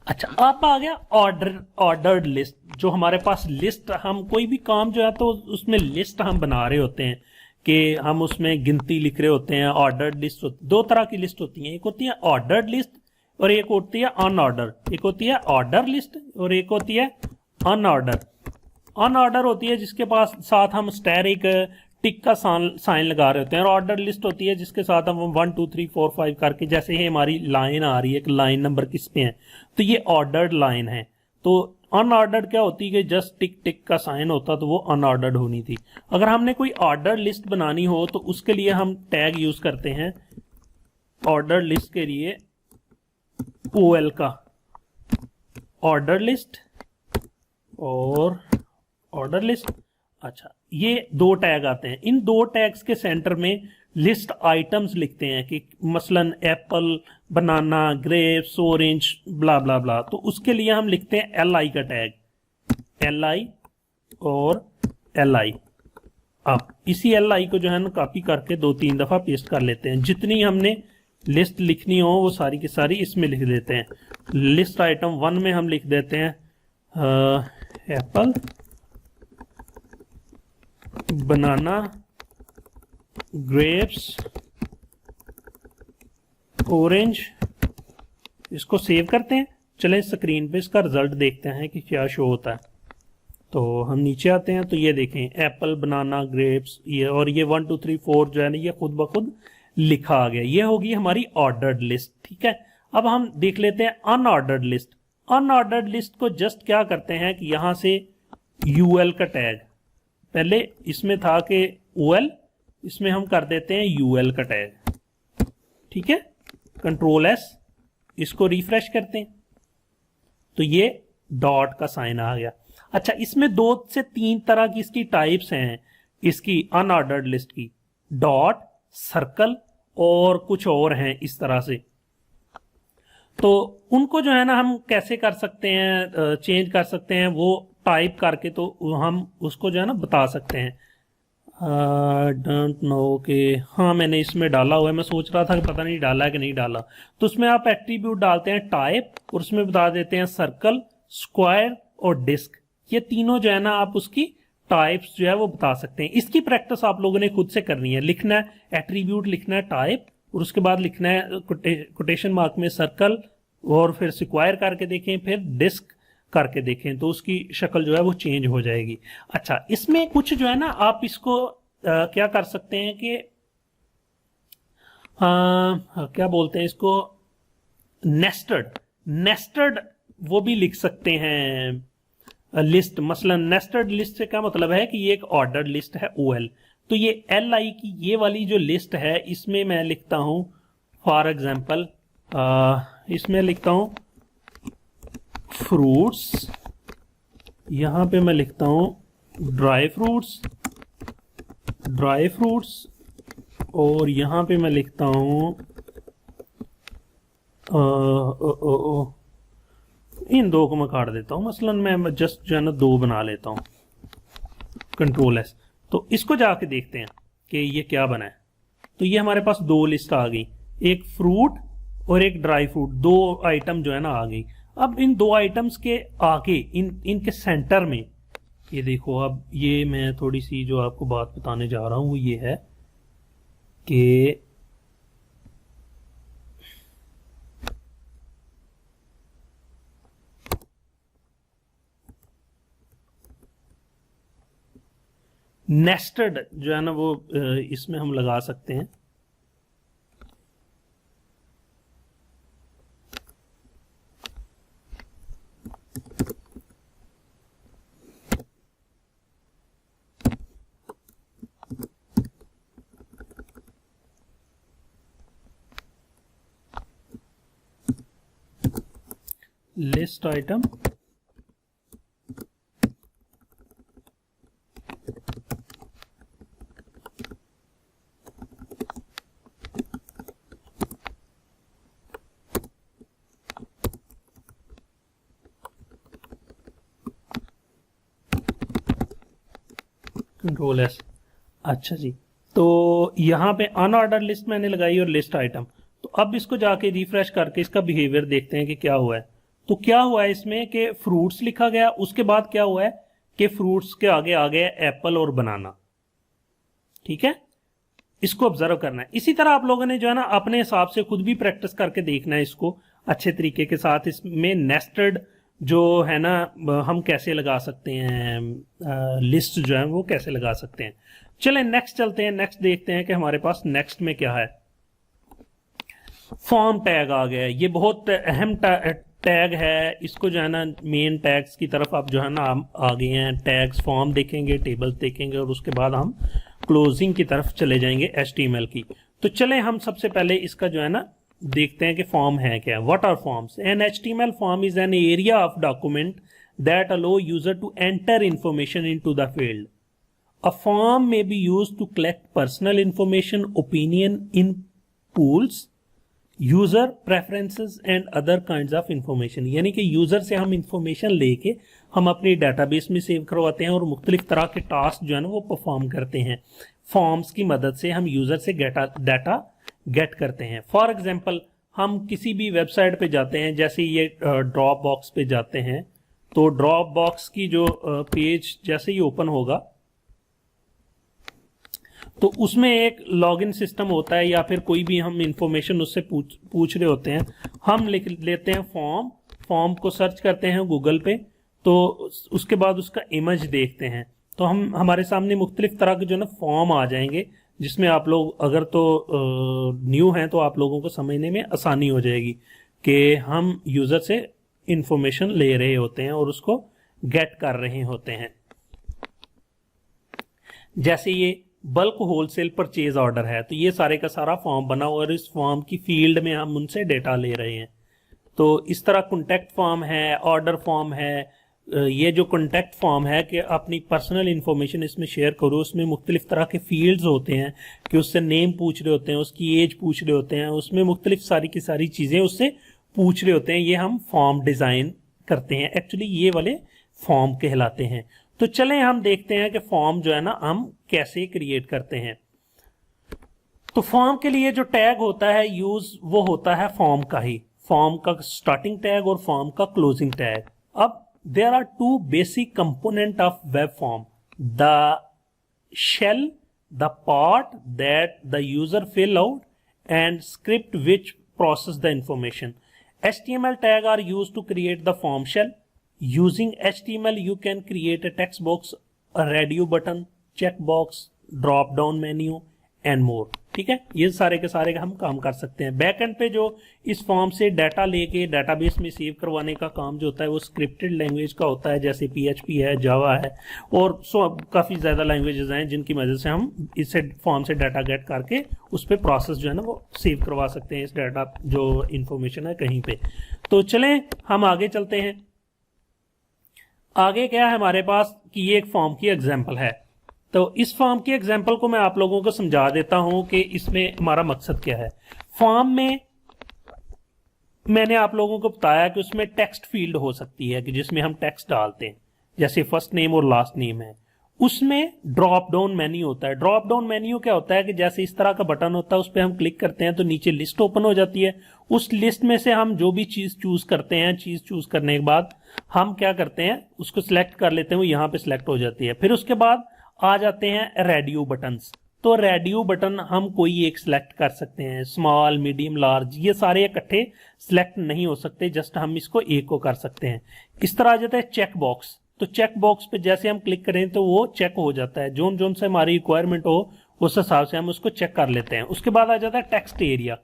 अच्छा, अब आ गया ऑर्डर्ड लिस्ट। जो हमारे पास लिस्ट, हम कोई भी काम जो है तो उसमें लिस्ट हम बना रहे होते हैं कि हम उसमें गिनती लिख रहे होते हैं। ऑर्डर्ड लिस्ट दो तरह की लिस्ट होती है, एक होती है ऑर्डर्ड लिस्ट और एक होती है अनऑर्डर। एक होती है ऑर्डर लिस्ट और एक होती है अनऑर्डर। अनऑर्डर होती है जिसके पास साथ हम स्टैरिक टिक का साइन लगा रहे होते हैं, और ऑर्डर लिस्ट होती है जिसके साथ हम 1 2 3 4 5 करके, जैसे ही हमारी लाइन आ रही है कि लाइन नंबर किस पे है, तो ये ऑर्डर्ड लाइन है। तो अनऑर्डर्ड क्या होती है कि जस्ट टिक टिक का साइन होता तो वो अनऑर्डर्ड होनी थी। अगर हमने कोई ऑर्डर लिस्ट बनानी हो तो उसके लिए हम टैग यूज करते हैं ऑर्डर लिस्ट के लिए OL का, ऑर्डर लिस्ट और ऑर्डर लिस्ट। अच्छा, ये दो टैग आते हैं। इन दो टैग्स के सेंटर में लिस्ट आइटम्स लिखते हैं कि मसलन एप्पल, बनाना, ग्रेप्स, ऑरेंज, ब्ला ब्ला ब्ला। तो उसके लिए हम लिखते हैं LI का टैग, LI और LI। अब इसी LI को जो है ना कॉपी करके 2-3 दफा पेस्ट कर लेते हैं। जितनी हमने लिस्ट लिखनी हो वो सारी की सारी इसमें लिख देते हैं। लिस्ट आइटम 1 में हम लिख देते हैं एप्पल, बनाना, ग्रेप्स, ऑरेंज। इसको सेव करते हैं। चलें स्क्रीन पे इसका रिजल्ट देखते हैं कि क्या शो होता है। तो हम नीचे आते हैं तो ये देखें एप्पल, बनाना, ग्रेप्स, ये और ये 1 2 3 4 जो है ना ये खुद ब खुद लिखा आ गया। ये होगी हमारी ऑर्डर्ड लिस्ट। ठीक है, अब हम देख लेते हैं अनऑर्डर्ड लिस्ट। अनऑर्डर्ड लिस्ट को जस्ट क्या करते हैं कि यहां से UL का टैग, पहले इसमें था कि OL, इसमें हम कर देते हैं UL का टैग। ठीक है, Ctrl+S, इसको रिफ्रेश करते हैं तो ये डॉट का साइन आ गया। अच्छा, इसमें 2 से 3 तरह की इसकी टाइप्स हैं इसकी अनऑर्डर्ड लिस्ट की, डॉट, सर्कल और कुछ और हैं इस तरह से। तो उनको जो है ना हम कैसे कर सकते हैं, चेंज कर सकते हैं वो टाइप करके, तो हम उसको जो है ना बता सकते हैं। डोंट नो कि हाँ मैंने इसमें डाला हुआ है, मैं सोच रहा था कि पता नहीं डाला है कि नहीं डाला। तो उसमें आप एट्रीब्यूट डालते हैं टाइप और उसमें बता देते हैं सर्कल, स्क्वायर और डिस्क। ये तीनों जो है ना आप उसकी टाइप्स जो है वो बता सकते हैं। इसकी प्रैक्टिस आप लोगों ने खुद से करनी है। लिखना है एट्रीब्यूट, लिखना है टाइप और उसके बाद लिखना है कोटेशन मार्क में सर्कल और फिर स्क्वायर करके देखें, फिर डिस्क करके देखें, तो उसकी शक्ल जो है वो चेंज हो जाएगी। अच्छा, इसमें कुछ जो है ना आप इसको क्या कर सकते हैं कि क्या बोलते हैं इसको, नेस्टेड वो भी लिख सकते हैं लिस्ट। मसलन नेस्टेड लिस्ट से क्या मतलब है कि ये एक ऑर्डर लिस्ट है OL। तो ये LI की ये वाली जो लिस्ट है इसमें मैं लिखता हूं फॉर एग्जांपल, इसमें लिखता हूं फ्रूट्स, यहां पे मैं लिखता हूं ड्राई फ्रूट्स और यहां पे मैं लिखता हूं इन 2 को मैं काट देता हूं। मसलन मैं जस्ट जो है ना 2 बना लेता हूं, Ctrl+S। तो इसको जाके देखते हैं कि ये क्या बना है। तो ये हमारे पास 2 लिस्ट आ गई, एक फ्रूट और एक ड्राई फ्रूट, 2 आइटम जो है ना आ गई। अब इन 2 आइटम्स के आगे इनके सेंटर में ये देखो, अब ये मैं थोड़ी सी जो आपको बात बताने जा रहा हूं वो ये है कि नेस्टेड जो है ना वो इसमें हम लगा सकते हैं। List item control S. अच्छा जी, तो यहाँ पे अनऑर्डर लिस्ट मैंने लगाई और लिस्ट आइटम। तो अब इसको जाके रिफ्रेश करके इसका बिहेवियर देखते हैं कि क्या हुआ है। तो क्या हुआ है इसमें कि फ्रूट्स लिखा गया, उसके बाद क्या हुआ है कि फ्रूट्स के आगे आ गया एप्पल और बनाना। ठीक है, इसको ऑब्जर्व करना है। इसी तरह आप लोगों ने जो है ना अपने हिसाब से खुद भी प्रैक्टिस करके देखना है इसको अच्छे तरीके के साथ। इसमें नेस्टेड जो है ना हम कैसे लगा सकते हैं, लिस्ट जो है वो कैसे लगा सकते हैं। चलें नेक्स्ट चलते हैं, नेक्स्ट देखते हैं कि हमारे पास नेक्स्ट में क्या है। फॉर्म टैग आ गया है, ये बहुत अहम टैग है। इसको जो है ना मेन टैग्स की तरफ आप जो है ना आ गए हैं। टैग्स फॉर्म देखेंगे, टेबल्स देखेंगे और उसके बाद हम क्लोजिंग की तरफ चले जाएंगे HTML की। तो चलें हम सबसे पहले इसका जो है ना देखते हैं कि फॉर्म है क्या। What are forms? An HTML form is an area of document that allow user to enter information into the field. A form may be used to collect personal information, opinion in pools, user preferences and other kinds of information। यानी कि user से हम information लेके हम अपनी database में save करवाते हैं और मुख्तलिफ तरह के टास्क जो है ना वो परफॉर्म करते हैं। फॉर्म्स की मदद से हम यूजर से डाटा गेट करते हैं। फॉर एग्जाम्पल हम किसी भी वेबसाइट पे जाते हैं, जैसे ये ड्रॉप बॉक्स पे जाते हैं, तो ड्रॉप बॉक्स की जो पेज जैसे ही ओपन होगा तो उसमें एक लॉगिन सिस्टम होता है या फिर कोई भी हम इंफॉर्मेशन उससे पूछ रहे होते हैं। हम लिख लेते हैं फॉर्म को सर्च करते हैं गूगल पे, तो उसके बाद उसका इमेज देखते हैं तो हमारे सामने मुख्तलिफ तरह के जो ना फॉर्म आ जाएंगे, जिसमें आप लोग अगर तो न्यू हैं तो आप लोगों को समझने में आसानी हो जाएगी कि हम यूजर से इंफॉर्मेशन ले रहे होते हैं और उसको गेट कर रहे होते हैं। जैसे ये बल्क होलसेल परचेज ऑर्डर है, तो ये सारे का सारा फॉर्म बना और इस फॉर्म की फील्ड में हम उनसे डेटा ले रहे हैं। तो इस तरह कॉन्टैक्ट फॉर्म है, ऑर्डर फॉर्म है। ये जो कॉन्टैक्ट फॉर्म है कि अपनी पर्सनल इंफॉर्मेशन इसमें शेयर करो, उसमें मुख्तलिफ तरह के फील्ड्स होते हैं कि उससे नेम पूछ रहे होते हैं, उसकी एज पूछ रहे होते हैं, उसमें मुख्तलिफ सारी की सारी चीज़ें उससे पूछ रहे होते हैं। ये हम फॉर्म डिज़ाइन करते हैं, एक्चुअली ये वाले फॉर्म कहलाते हैं। तो चलें हम देखते हैं कि फॉर्म जो है ना हम कैसे क्रिएट करते हैं। तो फॉर्म के लिए जो टैग होता है यूज, वो होता है फॉर्म का ही, फॉर्म का स्टार्टिंग टैग और फॉर्म का क्लोजिंग टैग। अब there are two basic component of web form, the shell, the part that the user fill out and script which process the information. HTML tag are used to create the form shell. Using HTML, you can create a text box, a radio button, checkbox, drop down menu and more. ठीक है, ये सारे के सारे हम काम कर सकते हैं। बैकएंड पे जो इस फॉर्म से डाटा लेके डाटाबेस में सेव करवाने का काम जो होता है वो स्क्रिप्टेड लैंग्वेज का होता है, जैसे PHP है, जावा है और काफ़ी ज़्यादा लैंग्वेजेस हैं जिनकी मदद से हम इससे फॉर्म से डाटा गेट करके उस पर प्रोसेस जो है ना वो सेव करवा सकते हैं, इस डाटा जो इंफॉर्मेशन है कहीं पे। तो चलें हम आगे चलते हैं। आगे क्या है हमारे पास कि ये एक फॉर्म की एग्जाम्पल है। तो इस फॉर्म की एग्जाम्पल को मैं आप लोगों को समझा देता हूं कि इसमें हमारा मकसद क्या है। फॉर्म में मैंने आप लोगों को बताया कि उसमें टेक्स्ट फील्ड हो सकती है कि जिसमें हम टेक्स्ट डालते हैं, जैसे फर्स्ट नेम और लास्ट नेम है। उसमें ड्रॉप डाउन मेन्यू होता है। ड्रॉप डाउन मेन्यू क्या होता है कि जैसे इस तरह का बटन होता है, उस पर हम क्लिक करते हैं तो नीचे लिस्ट ओपन हो जाती है। उस लिस्ट में से हम जो भी चीज चूज करते हैं, चीज चूज करने के बाद हम क्या करते हैं, उसको सिलेक्ट कर लेते हैं, वो यहाँ पे सिलेक्ट हो जाती है। फिर उसके बाद आ जाते हैं रेडियो बटन्स। तो रेडियो बटन हम कोई एक सिलेक्ट कर सकते हैं, स्मॉल, मीडियम, लार्ज, ये सारे इकट्ठे सिलेक्ट नहीं हो सकते, जस्ट हम इसको एक को कर सकते हैं। इस तरह आ जाता है चेक बॉक्स। तो चेक बॉक्स पे जैसे हम क्लिक करें तो वो चेक हो जाता है, जोन जोन से हमारी रिक्वायरमेंट हो उस हिसाब से हम उसको चेक कर लेते हैं। उसके बाद आ जाता है टेक्स्ट एरिया।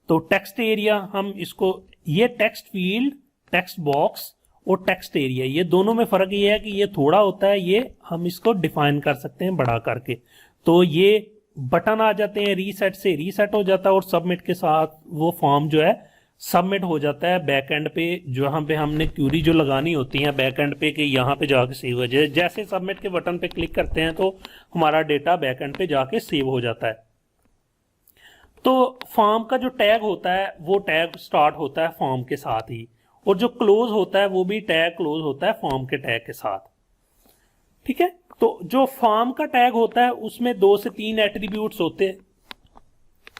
तो टेक्स्ट एरिया हम इसको, ये टेक्स्ट फील्ड, टेक्स्ट बॉक्स और टेक्स्ट एरिया, ये दोनों में फर्क ये है कि ये थोड़ा होता है, ये हम इसको डिफाइन कर सकते हैं बड़ा करके। तो ये बटन आ जाते हैं, रीसेट से रीसेट हो जाता है और सबमिट के साथ वो फॉर्म जो है सबमिट हो जाता है बैकएंड पे, जहां पे हमने क्यूरी जो लगानी होती है बैकएंड पे कि यहाँ पे जाके सेव हो जाए। जैसे सबमिट के बटन पे क्लिक करते हैं तो हमारा डेटा बैकएंड पे जाके सेव हो जाता है। तो फॉर्म का जो टैग होता है वो टैग स्टार्ट होता है फॉर्म के साथ ही, और जो क्लोज होता है वो भी टैग क्लोज होता है फॉर्म के टैग के साथ। ठीक है, तो जो फॉर्म का टैग होता है उसमें 2 से 3 एट्रीब्यूट्स होते हैं,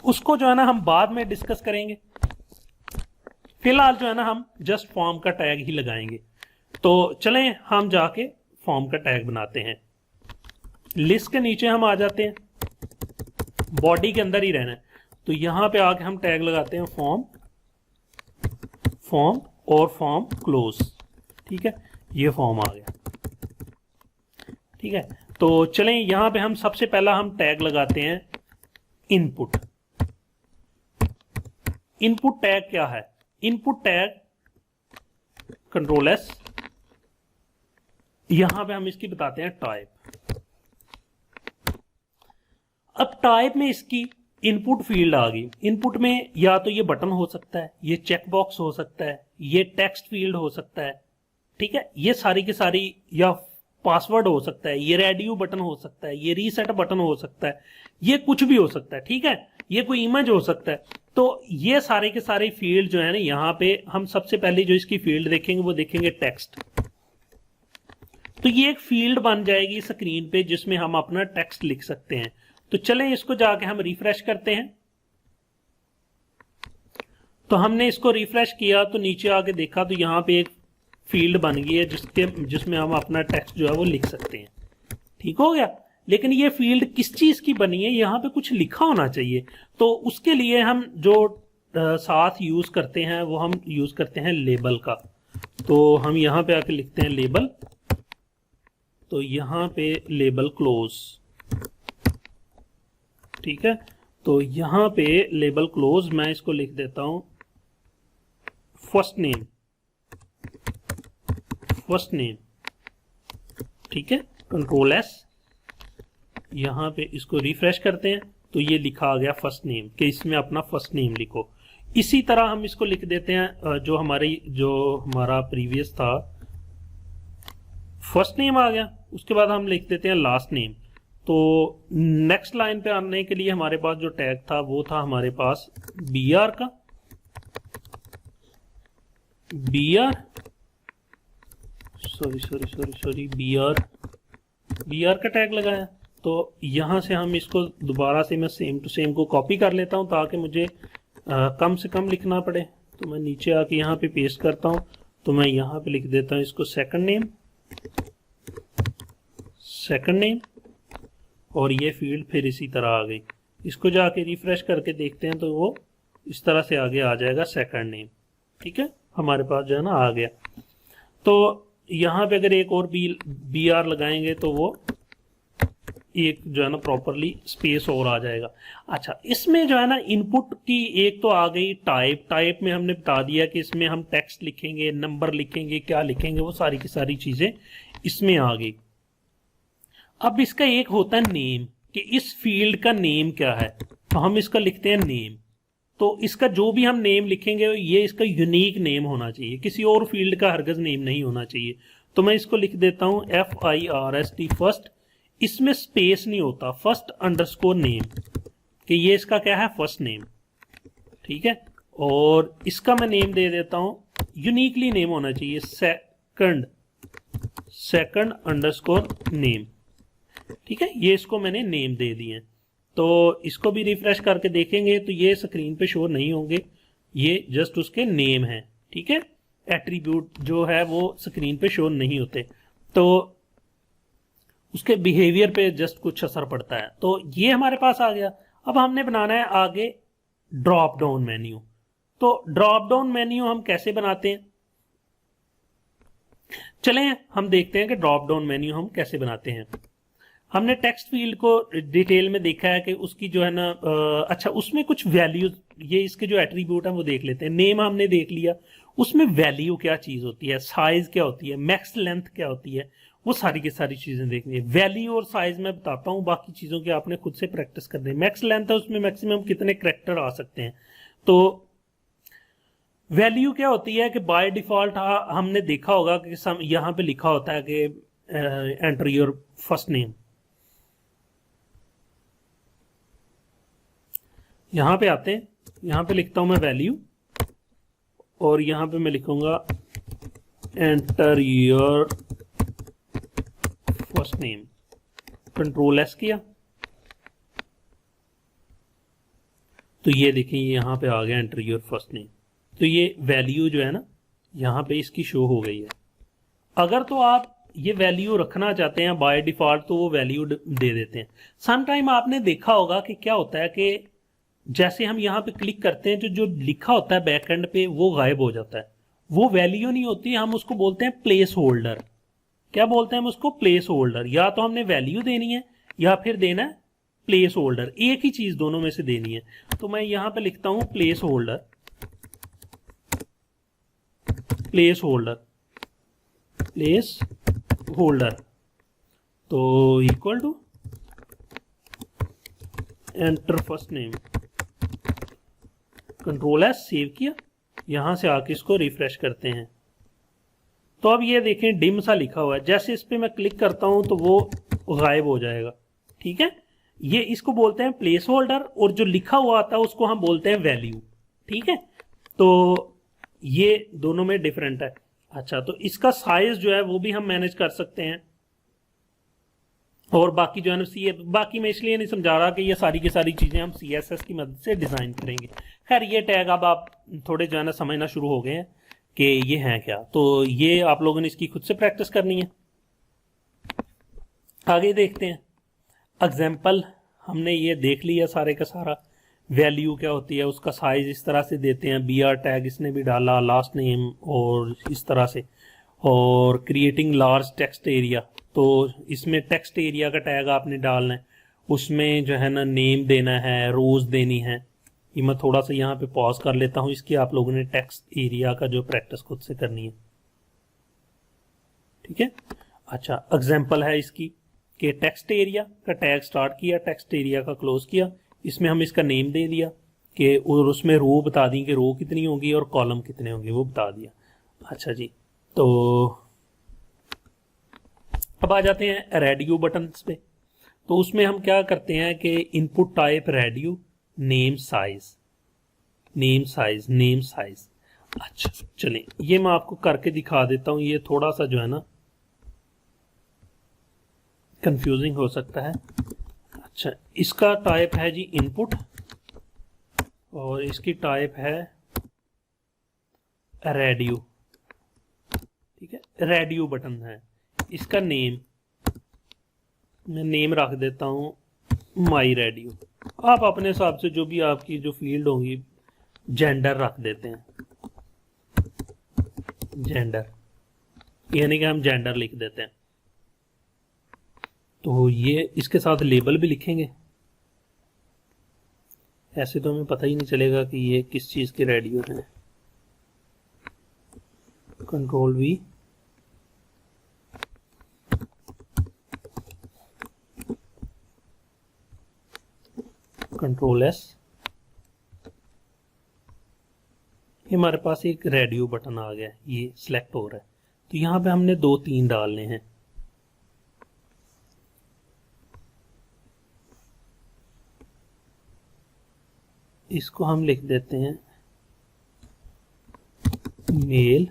उसको जो है ना हम बाद में डिस्कस करेंगे। फिलहाल जो है ना हम जस्ट फॉर्म का टैग ही लगाएंगे। तो चलें हम जाके फॉर्म का टैग बनाते हैं। लिस्ट के नीचे हम आ जाते हैं, बॉडी के अंदर ही रहना है, तो यहां पे आके हम टैग लगाते हैं फॉर्म और फॉर्म क्लोज। ठीक है, ये फॉर्म आ गया। ठीक है, तो चलें यहां पे हम सबसे पहला हम टैग लगाते हैं इनपुट। इनपुट टैग क्या है? इनपुट टैग कंट्रोल एस, यहां पे हम इसकी बताते हैं टाइप। अब टाइप में इसकी इनपुट फील्ड आ गई। इनपुट में या तो ये बटन हो सकता है, ये चेक बॉक्स हो सकता है, ये टेक्स्ट फील्ड हो सकता है। ठीक है, ये सारी की सारी, या पासवर्ड हो सकता है, ये रेडियो बटन हो सकता है, ये रीसेट बटन हो सकता है, ये कुछ भी हो सकता है। ठीक है, ये कोई इमेज हो सकता है। तो ये सारे के सारे फील्ड जो है ना, यहां पे हम सबसे पहले जो इसकी फील्ड देखेंगे वो देखेंगे टेक्स्ट। तो ये एक फील्ड बन जाएगी स्क्रीन पे जिसमें हम अपना टेक्स्ट लिख सकते हैं। तो चलें इसको जाके हम रिफ्रेश करते हैं। तो हमने इसको रिफ्रेश किया तो नीचे आके देखा तो यहां पे एक फील्ड बन गई है जिसमें हम अपना टेक्स्ट जो है वो लिख सकते हैं। ठीक हो गया, लेकिन ये फील्ड किस चीज की बनी है, यहां पे कुछ लिखा होना चाहिए। तो उसके लिए हम जो साथ यूज करते हैं वो हम यूज करते हैं लेबल का। तो हम यहां पे आके लिखते हैं लेबल, तो यहां पे लेबल क्लोज। ठीक है, तो यहां पे लेबल क्लोज मैं इसको लिख देता हूं फर्स्ट नेम। ठीक है, कंट्रोल एस, यहां पे इसको रिफ्रेश करते हैं तो ये लिखा आ गया फर्स्ट नेम, कि इसमें अपना फर्स्ट नेम लिखो। इसी तरह हम इसको लिख देते हैं जो हमारा प्रीवियस था, फर्स्ट नेम आ गया, उसके बाद हम लिख देते हैं लास्ट नेम। तो नेक्स्ट लाइन पे आने के लिए हमारे पास जो टैग था वो था हमारे पास BR का, BR का टैग लगाया। तो यहां से हम इसको दोबारा से मैं सेम टू सेम को कॉपी कर लेता हूं ताकि मुझे कम से कम लिखना पड़े। तो मैं नीचे आके यहाँ पे पेस्ट करता हूं, तो मैं यहाँ पे लिख देता हूं इसको सेकंड नेम, और ये फील्ड फिर इसी तरह आ गई। इसको जाके रिफ्रेश करके देखते हैं तो वो इस तरह से आगे आ जाएगा सेकंड नेम। ठीक है, हमारे पास जो है ना आ गया। तो यहाँ पे अगर एक और BR लगाएंगे तो वो एक जो है ना प्रॉपरली स्पेस और आ जाएगा। अच्छा, इसमें जो है ना इनपुट की एक तो आ गई टाइप में हमने बता दिया कि इसमें हम टेक्स्ट लिखेंगे, नंबर लिखेंगे, क्या लिखेंगे, वो सारी की सारी चीजें इसमें आ गई। अब इसका एक होता है नेम, कि इस फील्ड का नेम क्या है, तो हम इसका लिखते हैं नेम। तो इसका जो भी हम नेम लिखेंगे ये इसका यूनिक नेम होना चाहिए, किसी और फील्ड का हरगज नेम नहीं होना चाहिए। तो मैं इसको लिख देता हूं FIRST फर्स्ट, इसमें स्पेस नहीं होता, फर्स्ट अंडरस्कोर नेम, कि ये इसका क्या है फर्स्ट नेम। ठीक है, और इसका मैं नेम दे देता हूं, यूनिकली नेम होना चाहिए, सेकंड अंडरस्कोर नेम। ठीक है, ये इसको मैंने नेम दे दिए। तो इसको भी रिफ्रेश करके देखेंगे तो ये स्क्रीन पे शो नहीं होंगे, ये जस्ट उसके नेम है। ठीक है, एट्रीब्यूट जो है वो स्क्रीन पे शो नहीं होते, तो उसके बिहेवियर पे जस्ट कुछ असर पड़ता है। तो ये हमारे पास आ गया। अब हमने बनाना है आगे ड्रॉप डाउन मेन्यू। तो ड्रॉप डाउन मेन्यू हम कैसे बनाते हैं, चलें हम देखते हैं कि ड्रॉप डाउन मेन्यू हम कैसे बनाते हैं। हमने टेक्स्ट फील्ड को डिटेल में देखा है कि उसकी जो है ना अच्छा, उसमें कुछ वैल्यूज, ये इसके जो एट्रीब्यूट है वो देख लेते हैं। नेम हमने देख लिया, उसमें वैल्यू क्या चीज होती है, साइज क्या होती है, मैक्स लेंथ क्या होती है, वो सारी की सारी चीजें देखनी है। वैल्यू और साइज मैं बताता हूँ, बाकी चीजों की आपने खुद से प्रैक्टिस करनी है। मैक्स लेंथ है, उसमें मैक्सिमम कितने कैरेक्टर आ सकते हैं। तो वैल्यू क्या होती है कि बाय डिफॉल्ट हमने देखा होगा कि यहाँ पे लिखा होता है कि एंटर योर फर्स्ट नेम। यहां पे आते हैं, यहां पे लिखता हूं मैं वैल्यू, और यहां पे मैं लिखूंगा enter your first name. Control S किया तो ये देखिए यहाँ पे आ गया एंटर योर फर्स्ट नेम। तो ये वैल्यू जो है ना यहाँ पे इसकी शो हो गई है। अगर तो आप ये वैल्यू रखना चाहते हैं बाय डिफॉल्ट तो वो वैल्यू दे देते हैं। सम टाइम आपने देखा होगा कि क्या होता है कि जैसे हम यहाँ पे क्लिक करते हैं तो जो लिखा होता है बैक एंड पे वो गायब हो जाता है, वो वैल्यू नहीं होती, हम उसको बोलते हैं प्लेस होल्डर। क्या बोलते हैं हम उसको? Place holder. या तो हमने वैल्यू देनी है या फिर देना है प्लेस होल्डर, एक ही चीज दोनों में से देनी है। तो मैं यहां पे लिखता हूं placeholder, placeholder, placeholder, तो equal to enter first name, control S, save किया। यहां से आके इसको रिफ्रेश करते हैं तो अब ये देखें डिम सा लिखा हुआ है, जैसे इस पे मैं क्लिक करता हूं तो वो गायब हो जाएगा। ठीक है, ये इसको बोलते हैं प्लेस होल्डर और जो लिखा हुआ आता है उसको हम बोलते हैं वैल्यू। ठीक है, तो ये दोनों में डिफरेंट है। अच्छा, तो इसका साइज जो है वो भी हम मैनेज कर सकते हैं और बाकी जो है ना बाकी मैं इसलिए नहीं समझा रहा कि ये सारी की सारी चीजें हम CSS की मदद से डिजाइन करेंगे। खैर ये टैग अब आप थोड़े जो है ना समझना शुरू हो गए हैं कि ये हैं क्या, तो ये आप लोगों ने इसकी खुद से प्रैक्टिस करनी है। आगे देखते हैं एग्जाम्पल। हमने ये देख लिया सारे का सारा, वैल्यू क्या होती है, उसका साइज इस तरह से देते हैं, BR टैग इसने भी डाला, लास्ट नेम और इस तरह से, और क्रिएटिंग लार्ज टेक्स्ट एरिया, तो इसमें टेक्स्ट एरिया का टैग आपने डालना है, उसमें जो है ना नेम देना है, रोज देनी है। ये मैं थोड़ा सा यहाँ पे पॉज कर लेता हूँ, इसकी आप लोगों ने टेक्स्ट एरिया का जो प्रैक्टिस खुद से करनी है। ठीक है, अच्छा एग्जाम्पल है इसकी कि टेक्स्ट एरिया का टैग स्टार्ट किया, टेक्स्ट एरिया का क्लोज किया, इसमें हम इसका नेम दे दिया कि, और उसमें रो बता दी कि रो कितनी होगी और कॉलम कितने होंगे वो बता दिया। अच्छा जी, तो अब आ जाते हैं रेडियो बटन्स पे। तो उसमें हम क्या करते हैं कि input type radio, name size, name size, name size. अच्छा चलें, ये मैं आपको करके दिखा देता हूं, ये थोड़ा सा जो है ना कंफ्यूजिंग हो सकता है। अच्छा, इसका टाइप है जी इनपुट और इसकी टाइप है रेडियो। ठीक है, रेडियो बटन है। इसका नेम मैं नेम रख देता हूं माई रेडियो। आप अपने हिसाब से जो भी आपकी जो फील्ड होंगी, जेंडर रख देते हैं, जेंडर, यानी कि हम जेंडर लिख देते हैं। तो ये इसके साथ लेबल भी लिखेंगे, ऐसे तो हमें पता ही नहीं चलेगा कि ये किस चीज के रेडियो है। कंट्रोल V, कंट्रोल S, ये हमारे पास एक रेडियो बटन आ गया, ये सिलेक्ट हो रहा है। तो यहां पे हमने 2-3 डालने हैं। इसको हम लिख देते हैं मेल,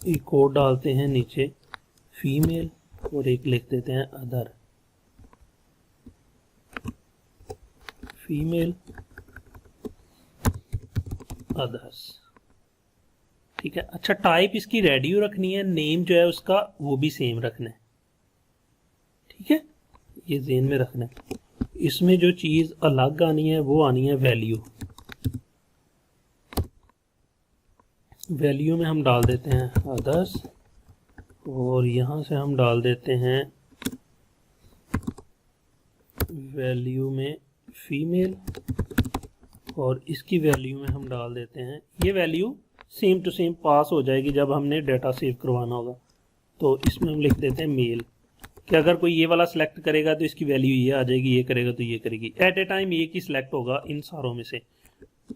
एक और डालते हैं नीचे फीमेल और एक लिख देते हैं अदर, फीमेल अदर्स। ठीक है, अच्छा टाइप इसकी रेडियो रखनी है, नेम जो है उसका वो भी सेम रखना है। ठीक है, ये ज़हन में रखना है। इसमें जो चीज अलग आनी है वो आनी है वैल्यू। वैल्यू में हम डाल देते हैं अदर्स और यहां से हम डाल देते हैं वैल्यू में फीमेल और इसकी वैल्यू में हम डाल देते हैं, ये वैल्यू सेम टू सेम पास हो जाएगी जब हमने डाटा सेव करवाना होगा। तो इसमें हम लिख देते हैं मेल, कि अगर कोई ये वाला सिलेक्ट करेगा तो इसकी वैल्यू ये आ जाएगी, ये करेगा तो ये करेगी। एट ए टाइम एक ही सिलेक्ट होगा इन सारों में से।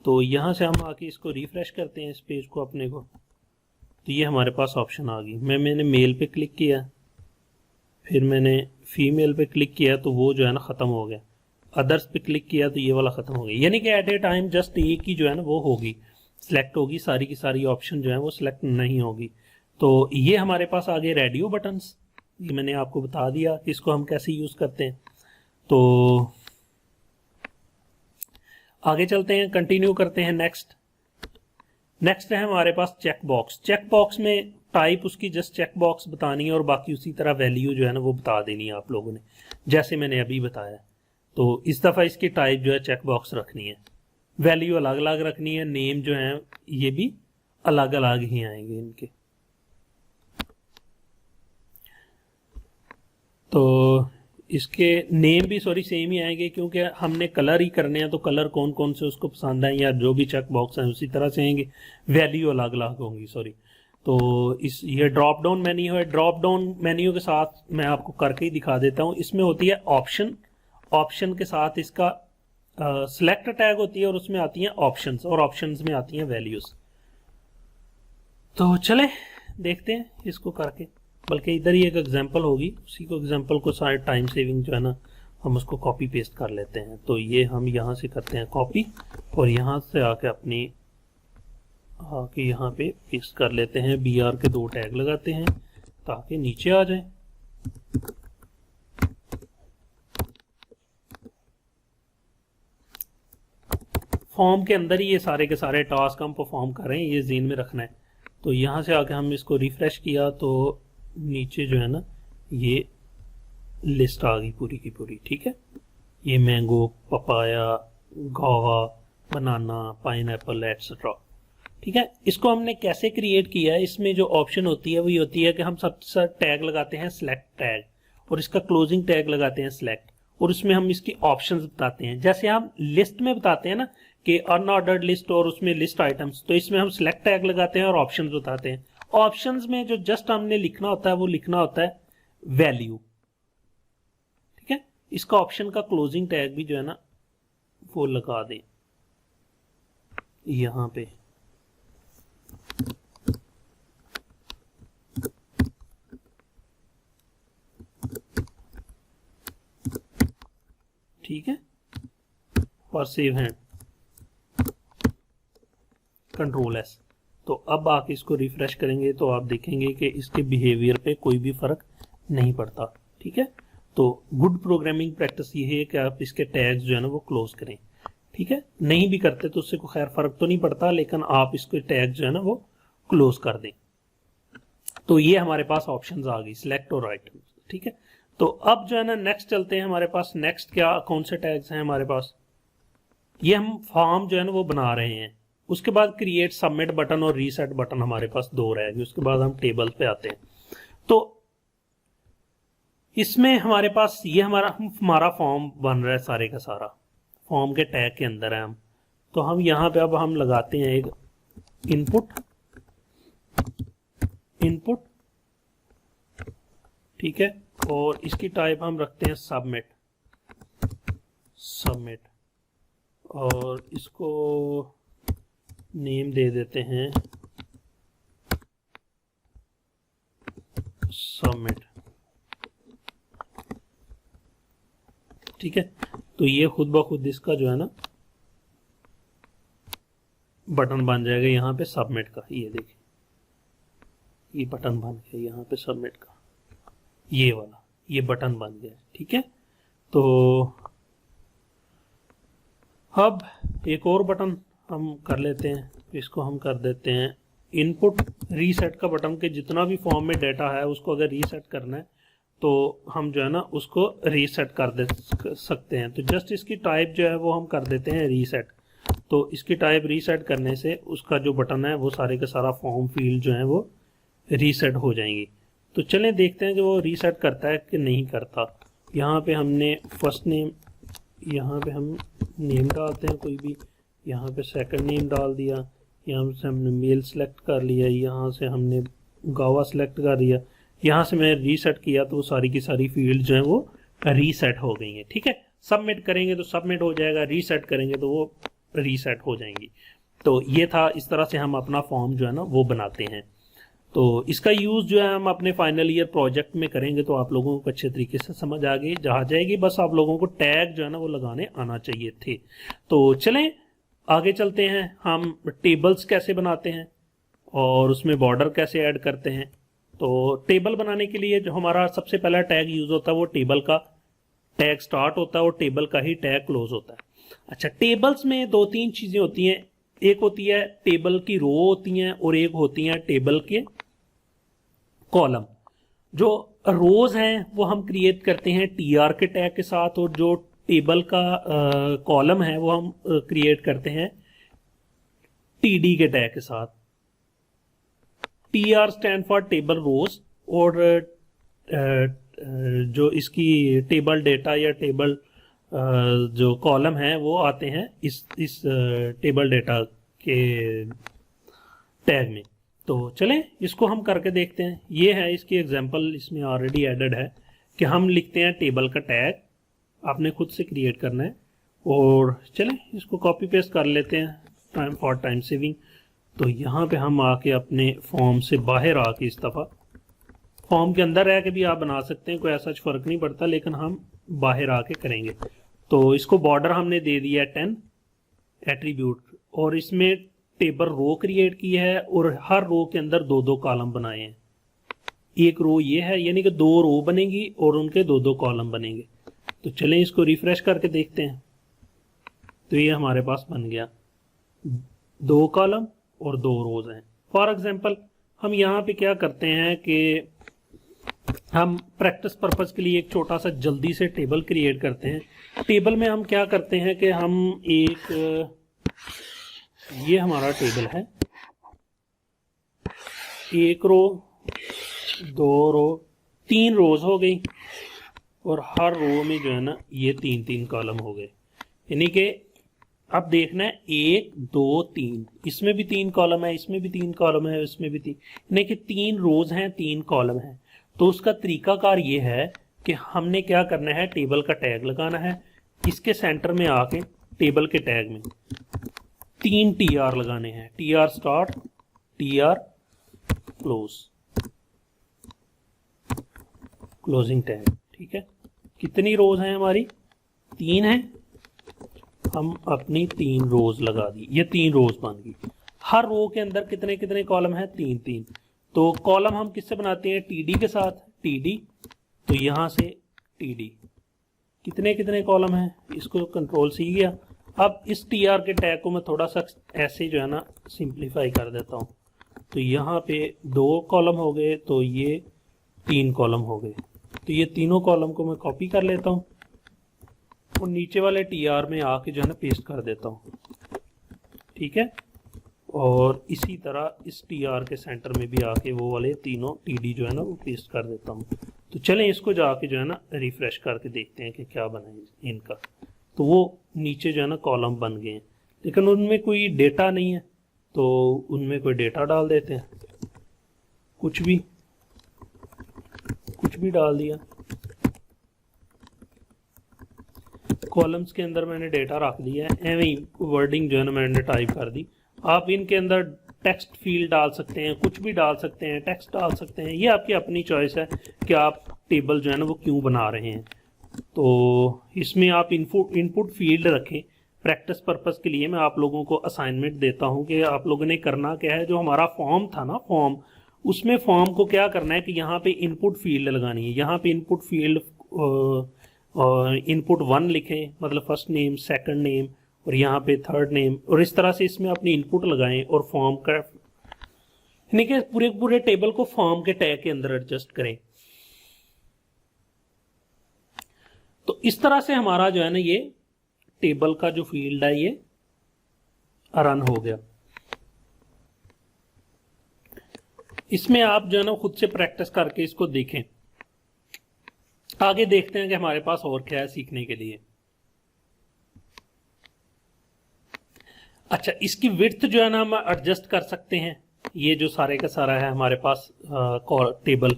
तो यहाँ से हम आके इसको रिफ्रेश करते हैं इस पेज को अपने को, तो ये हमारे पास ऑप्शन आ गई। मैंने मेल पे क्लिक किया, फिर मैंने फीमेल पे क्लिक किया तो वो जो है ना ख़त्म हो गया, अदर्स पे क्लिक किया तो ये वाला ख़त्म हो गया। यानी कि एट ए टाइम जस्ट एक ही जो है ना वो होगी, सिलेक्ट होगी, सारी की सारी ऑप्शन जो है वो सिलेक्ट नहीं होगी। तो ये हमारे पास आ गए रेडियो बटन्स, ये मैंने आपको बता दिया कि इसको हम कैसे यूज करते हैं। तो आगे चलते हैं, कंटिन्यू करते हैं। नेक्स्ट है हमारे पास चेक बॉक्स। चेक बॉक्स में टाइप उसकी जस्ट चेक बॉक्स बतानी है और बाकी उसी तरह वैल्यू जो है ना वो बता देनी है आप लोगों ने, जैसे मैंने अभी बताया। तो इस दफ़ा इसकी टाइप जो है चेक बॉक्स रखनी है, वैल्यू अलग अलग रखनी है, नेम जो है ये भी अलग अलग ही आएंगे इनके। तो इसके नेम भी सेम ही आएंगे क्योंकि हमने कलर ही करने हैं, तो कलर कौन कौन से उसको पसंद है या जो भी चेक बॉक्स है उसी तरह से आएंगे, वैल्यू अलग अलग होंगी। तो इस ये ड्रॉप डाउन मेन्यू है। ड्रॉप डाउन मेन्यू के साथ मैं आपको करके ही दिखा देता हूँ। इसमें होती है ऑप्शन के साथ इसका सिलेक्ट टैग होती है और उसमें आती हैं ऑप्शंस, और ऑप्शंस में आती हैं वैल्यूज। तो चले देखते हैं इसको करके, बल्कि इधर ही एक एग्जांपल होगी, उसी को एग्जांपल को सारे टाइम सेविंग जो है ना हम उसको कॉपी पेस्ट कर लेते हैं। तो ये हम यहाँ से करते हैं कॉपी और यहाँ से आके यहाँ पे पेस्ट कर लेते हैं। BR के 2 टैग लगाते हैं ताकि नीचे आ जाए। फॉर्म के अंदर ही ये सारे के सारे टास्क हम परफॉर्म कर रहे हैं, ये ज़हन में रखना है। तो यहाँ से आके हम इसको रिफ्रेश किया तो नीचे जो है ना ये लिस्ट आ गई पूरी की पूरी। ठीक है, ये मैंगो, पपाया, गावा, बनाना, पाइनएप्पल एटसेट्रा। ठीक है, इसको हमने कैसे क्रिएट किया है, इसमें जो ऑप्शन होती है वही होती है कि हम सबसे टैग लगाते हैं सिलेक्ट टैग और इसका क्लोजिंग टैग लगाते हैं सिलेक्ट, और उसमें हम इसकी ऑप्शंस बताते हैं। जैसे हम लिस्ट में बताते हैं ना कि अनऑर्डर्ड लिस्ट और उसमें लिस्ट आइटम्स, तो इसमें हम सिलेक्ट टैग लगाते हैं और ऑप्शंस बताते हैं। ऑप्शंस में जो जस्ट हमने लिखना होता है वो लिखना होता है वैल्यू। ठीक है, इसका ऑप्शन का क्लोजिंग टैग भी जो है ना वो लगा दें यहां पे। ठीक है, और सेव हैंड Ctrl+S। तो अब आप इसको रिफ्रेश करेंगे तो आप देखेंगे कि इसके बिहेवियर पे कोई भी फर्क नहीं पड़ता। ठीक है, तो गुड प्रोग्रामिंग प्रैक्टिस ये है कि आप इसके टैग्स जो है ना वो क्लोज करें। ठीक है, नहीं भी करते तो उससे कोई खैर फर्क तो नहीं पड़ता, लेकिन आप इसके टैग जो है ना वो क्लोज कर दें। तो ये हमारे पास ऑप्शंस आ गई सिलेक्ट और आइटम। ठीक है, तो अब जो है ना नेक्स्ट चलते हैं। हमारे पास नेक्स्ट क्या कौन से टैग्स हैं हमारे पास, ये हम फॉर्म जो है ना वो बना रहे हैं। उसके बाद क्रिएट सबमिट बटन और रीसेट बटन हमारे पास 2 रहेगी। उसके बाद हम टेबल पे आते हैं। तो इसमें हमारे पास ये हमारा फॉर्म बन रहा है, सारे का सारा फॉर्म के टैग के अंदर है हम। तो हम यहाँ पे अब हम लगाते हैं एक इनपुट। ठीक है, और इसकी टाइप हम रखते हैं सबमिट और इसको नेम दे देते हैं सबमिट। ठीक है, तो ये खुद ब खुद इसका जो है ना बटन बन जाएगा यहाँ पे सबमिट का। ये देखिए ये बटन बन गया यहाँ पे सबमिट का, ये वाला ये बटन बन गया। ठीक है, तो अब एक और बटन हम कर लेते हैं, इसको हम कर देते हैं इनपुट रीसेट का बटन के जितना भी फॉर्म में डाटा है उसको अगर रीसेट करना है तो हम जो है ना उसको रीसेट कर सकते हैं। तो जस्ट इसकी टाइप जो है वो हम कर देते हैं रीसेट। तो इसकी टाइप रीसेट करने से उसका जो बटन है वो सारे का सारा फॉर्म फील्ड जो है वो रीसेट हो जाएंगी। तो चलें देखते हैं कि वो रीसेट करता है कि नहीं करता। यहाँ पे हमने फर्स्ट नेम, यहाँ पे हम नेम डालते हैं कोई भी, यहाँ पे सेकंड नेम डाल दिया, यहाँ से हमने मेल सेलेक्ट कर लिया, यहाँ से हमने गावा सेलेक्ट कर दिया, यहाँ से मैंने रीसेट किया तो सारी की सारी फील्ड जो है वो रीसेट हो गई हैं। ठीक है, सबमिट करेंगे तो सबमिट हो जाएगा, रीसेट करेंगे तो वो रीसेट हो जाएंगी। तो ये था, इस तरह से हम अपना फॉर्म जो है ना वो बनाते हैं। तो इसका यूज़ जो है हम अपने फाइनल ईयर प्रोजेक्ट में करेंगे तो आप लोगों को अच्छे तरीके से समझ आ जाएगी। बस आप लोगों को टैग जो है ना वो लगाने आना चाहिए थे। तो चलें आगे चलते हैं, हम टेबल्स कैसे बनाते हैं और उसमें बॉर्डर कैसे ऐड करते हैं। तो टेबल बनाने के लिए जो हमारा सबसे पहला टैग यूज होता है वो टेबल का टैग स्टार्ट होता है और टेबल का ही टैग क्लोज होता है। अच्छा, टेबल्स में दो तीन चीजें होती हैं, एक होती है टेबल की रो होती हैं और एक होती हैं टेबल के कॉलम। जो रोज हैं वो हम क्रिएट करते हैं टीआर के टैग के साथ, और जो टेबल का कॉलम है वो हम क्रिएट करते हैं टीडी के टैग के साथ। टीआर स्टैंड फॉर टेबल रोज, और जो इसकी टेबल डेटा या टेबल जो कॉलम है वो आते हैं इस टेबल डेटा के टैग में। तो चलें इसको हम करके देखते हैं। ये है इसकी एग्जांपल, इसमें ऑलरेडी एडेड है कि हम लिखते हैं टेबल का टैग, आपने खुद से क्रिएट करना है। और चलें इसको कॉपी पेस्ट कर लेते हैं फॉर टाइम सेविंग। तो यहाँ पे हम आके अपने फॉर्म से बाहर आके इस दफ़ा, फॉर्म के अंदर रह के भी आप बना सकते हैं, कोई ऐसा फर्क नहीं पड़ता, लेकिन हम बाहर आके करेंगे। तो इसको बॉर्डर हमने दे दिया है 10 एट्रीब्यूट, और इसमें टेबल रो क्रिएट की है और हर रो के अंदर दो दो कॉलम बनाए हैं। एक रो ये है, यानी कि दो रो बनेंगी और उनके दो दो कॉलम बनेंगे। तो चलें इसको रिफ्रेश करके देखते हैं। तो ये हमारे पास बन गया, दो कॉलम और दो रोज हैं। फॉर एग्जांपल हम यहाँ पे क्या करते हैं कि हम प्रैक्टिस पर्पस के लिए एक छोटा सा जल्दी से टेबल क्रिएट करते हैं। टेबल में हम क्या करते हैं कि हम एक, ये हमारा टेबल है, एक रो, दो रो, तीन रोज हो गई, और हर रो में जो है ना ये तीन तीन कॉलम हो गए। यानी कि अब देखना है 1 2 3, इसमें भी तीन कॉलम है, इसमें भी तीन कॉलम है, इसमें भी तीन, यानी कि तीन रोज हैं, तीन कॉलम हैं। तो उसका तरीकाकार ये है कि हमने क्या करना है, टेबल का टैग लगाना है, इसके सेंटर में आके टेबल के टैग में तीन टीआर लगाने हैं, TR start, TR close, closing tag. ठीक है, कितनी रोज हैं हमारी, तीन है, हम अपनी तीन रोज लगा दी, ये तीन रोज बन गई। हर रो के अंदर कितने कितने कॉलम हैं, तीन तीन। तो कॉलम हम किससे बनाते हैं, टीडी के साथ, टीडी, तो यहां से टीडी, कितने कितने कॉलम हैं, इसको कंट्रोल सी गया। अब इस टीआर के टैग को मैं थोड़ा सा ऐसे जो है ना सिंप्लीफाई कर देता हूं। तो यहाँ पे दो कॉलम हो गए, तो ये तीन कॉलम हो गए। तो ये तीनों कॉलम को मैं कॉपी कर लेता हूं और नीचे वाले टीआर में आके जो है ना पेस्ट कर देता हूं। ठीक है, और इसी तरह इस टीआर के सेंटर में भी आके वो वाले तीनों टीडी जो है ना वो पेस्ट कर देता हूं। तो चलें इसको जाके जो है ना रिफ्रेश करके देखते हैं कि क्या बना है इनका। तो वो नीचे जो है ना कॉलम बन गए हैं, लेकिन उनमें कोई डेटा नहीं है, तो उनमें कोई डेटा डाल देते हैं, कुछ भी डाल दिया। कॉलम्स के अंदर मैंने डेटा रख दिया है, एवं ही वर्डिंग जो है ना मैंने टाइप कर दी। आप इनके अंदर टेक्स्ट फील्ड डाल सकते हैं, कुछ भी डाल सकते हैं, टेक्स्ट डाल सकते हैं, ये आपकी अपनी चॉइस है कि आप टेबल जो है ना वो क्यों बना रहे हैं। तो इसमें आप इनपुट फील्ड रखें। प्रैक्टिस पर्पस के लिए मैं आप लोगों को असाइनमेंट देता हूं कि आप लोगों ने करना क्या है, जो हमारा फॉर्म था ना फॉर्म, उसमें फॉर्म को क्या करना है कि यहाँ पे इनपुट फील्ड लगानी है। यहाँ पे इनपुट फील्ड इनपुट 1 लिखें, मतलब फर्स्ट नेम, सेकंड नेम, और यहाँ पे थर्ड नेम, और इस तरह से इसमें अपनी इनपुट लगाएं और फॉर्म का यानी कि पूरे टेबल को फॉर्म के टैग के अंदर एडजस्ट करें। तो इस तरह से हमारा जो है ना ये टेबल का जो फील्ड है ये रन हो गया। इसमें आप जो है ना खुद से प्रैक्टिस करके इसको देखें। आगे देखते हैं कि हमारे पास और क्या है सीखने के लिए। अच्छा, इसकी विड्थ जो है ना हम एडजस्ट कर सकते हैं। ये जो सारे का सारा है हमारे पास टेबल,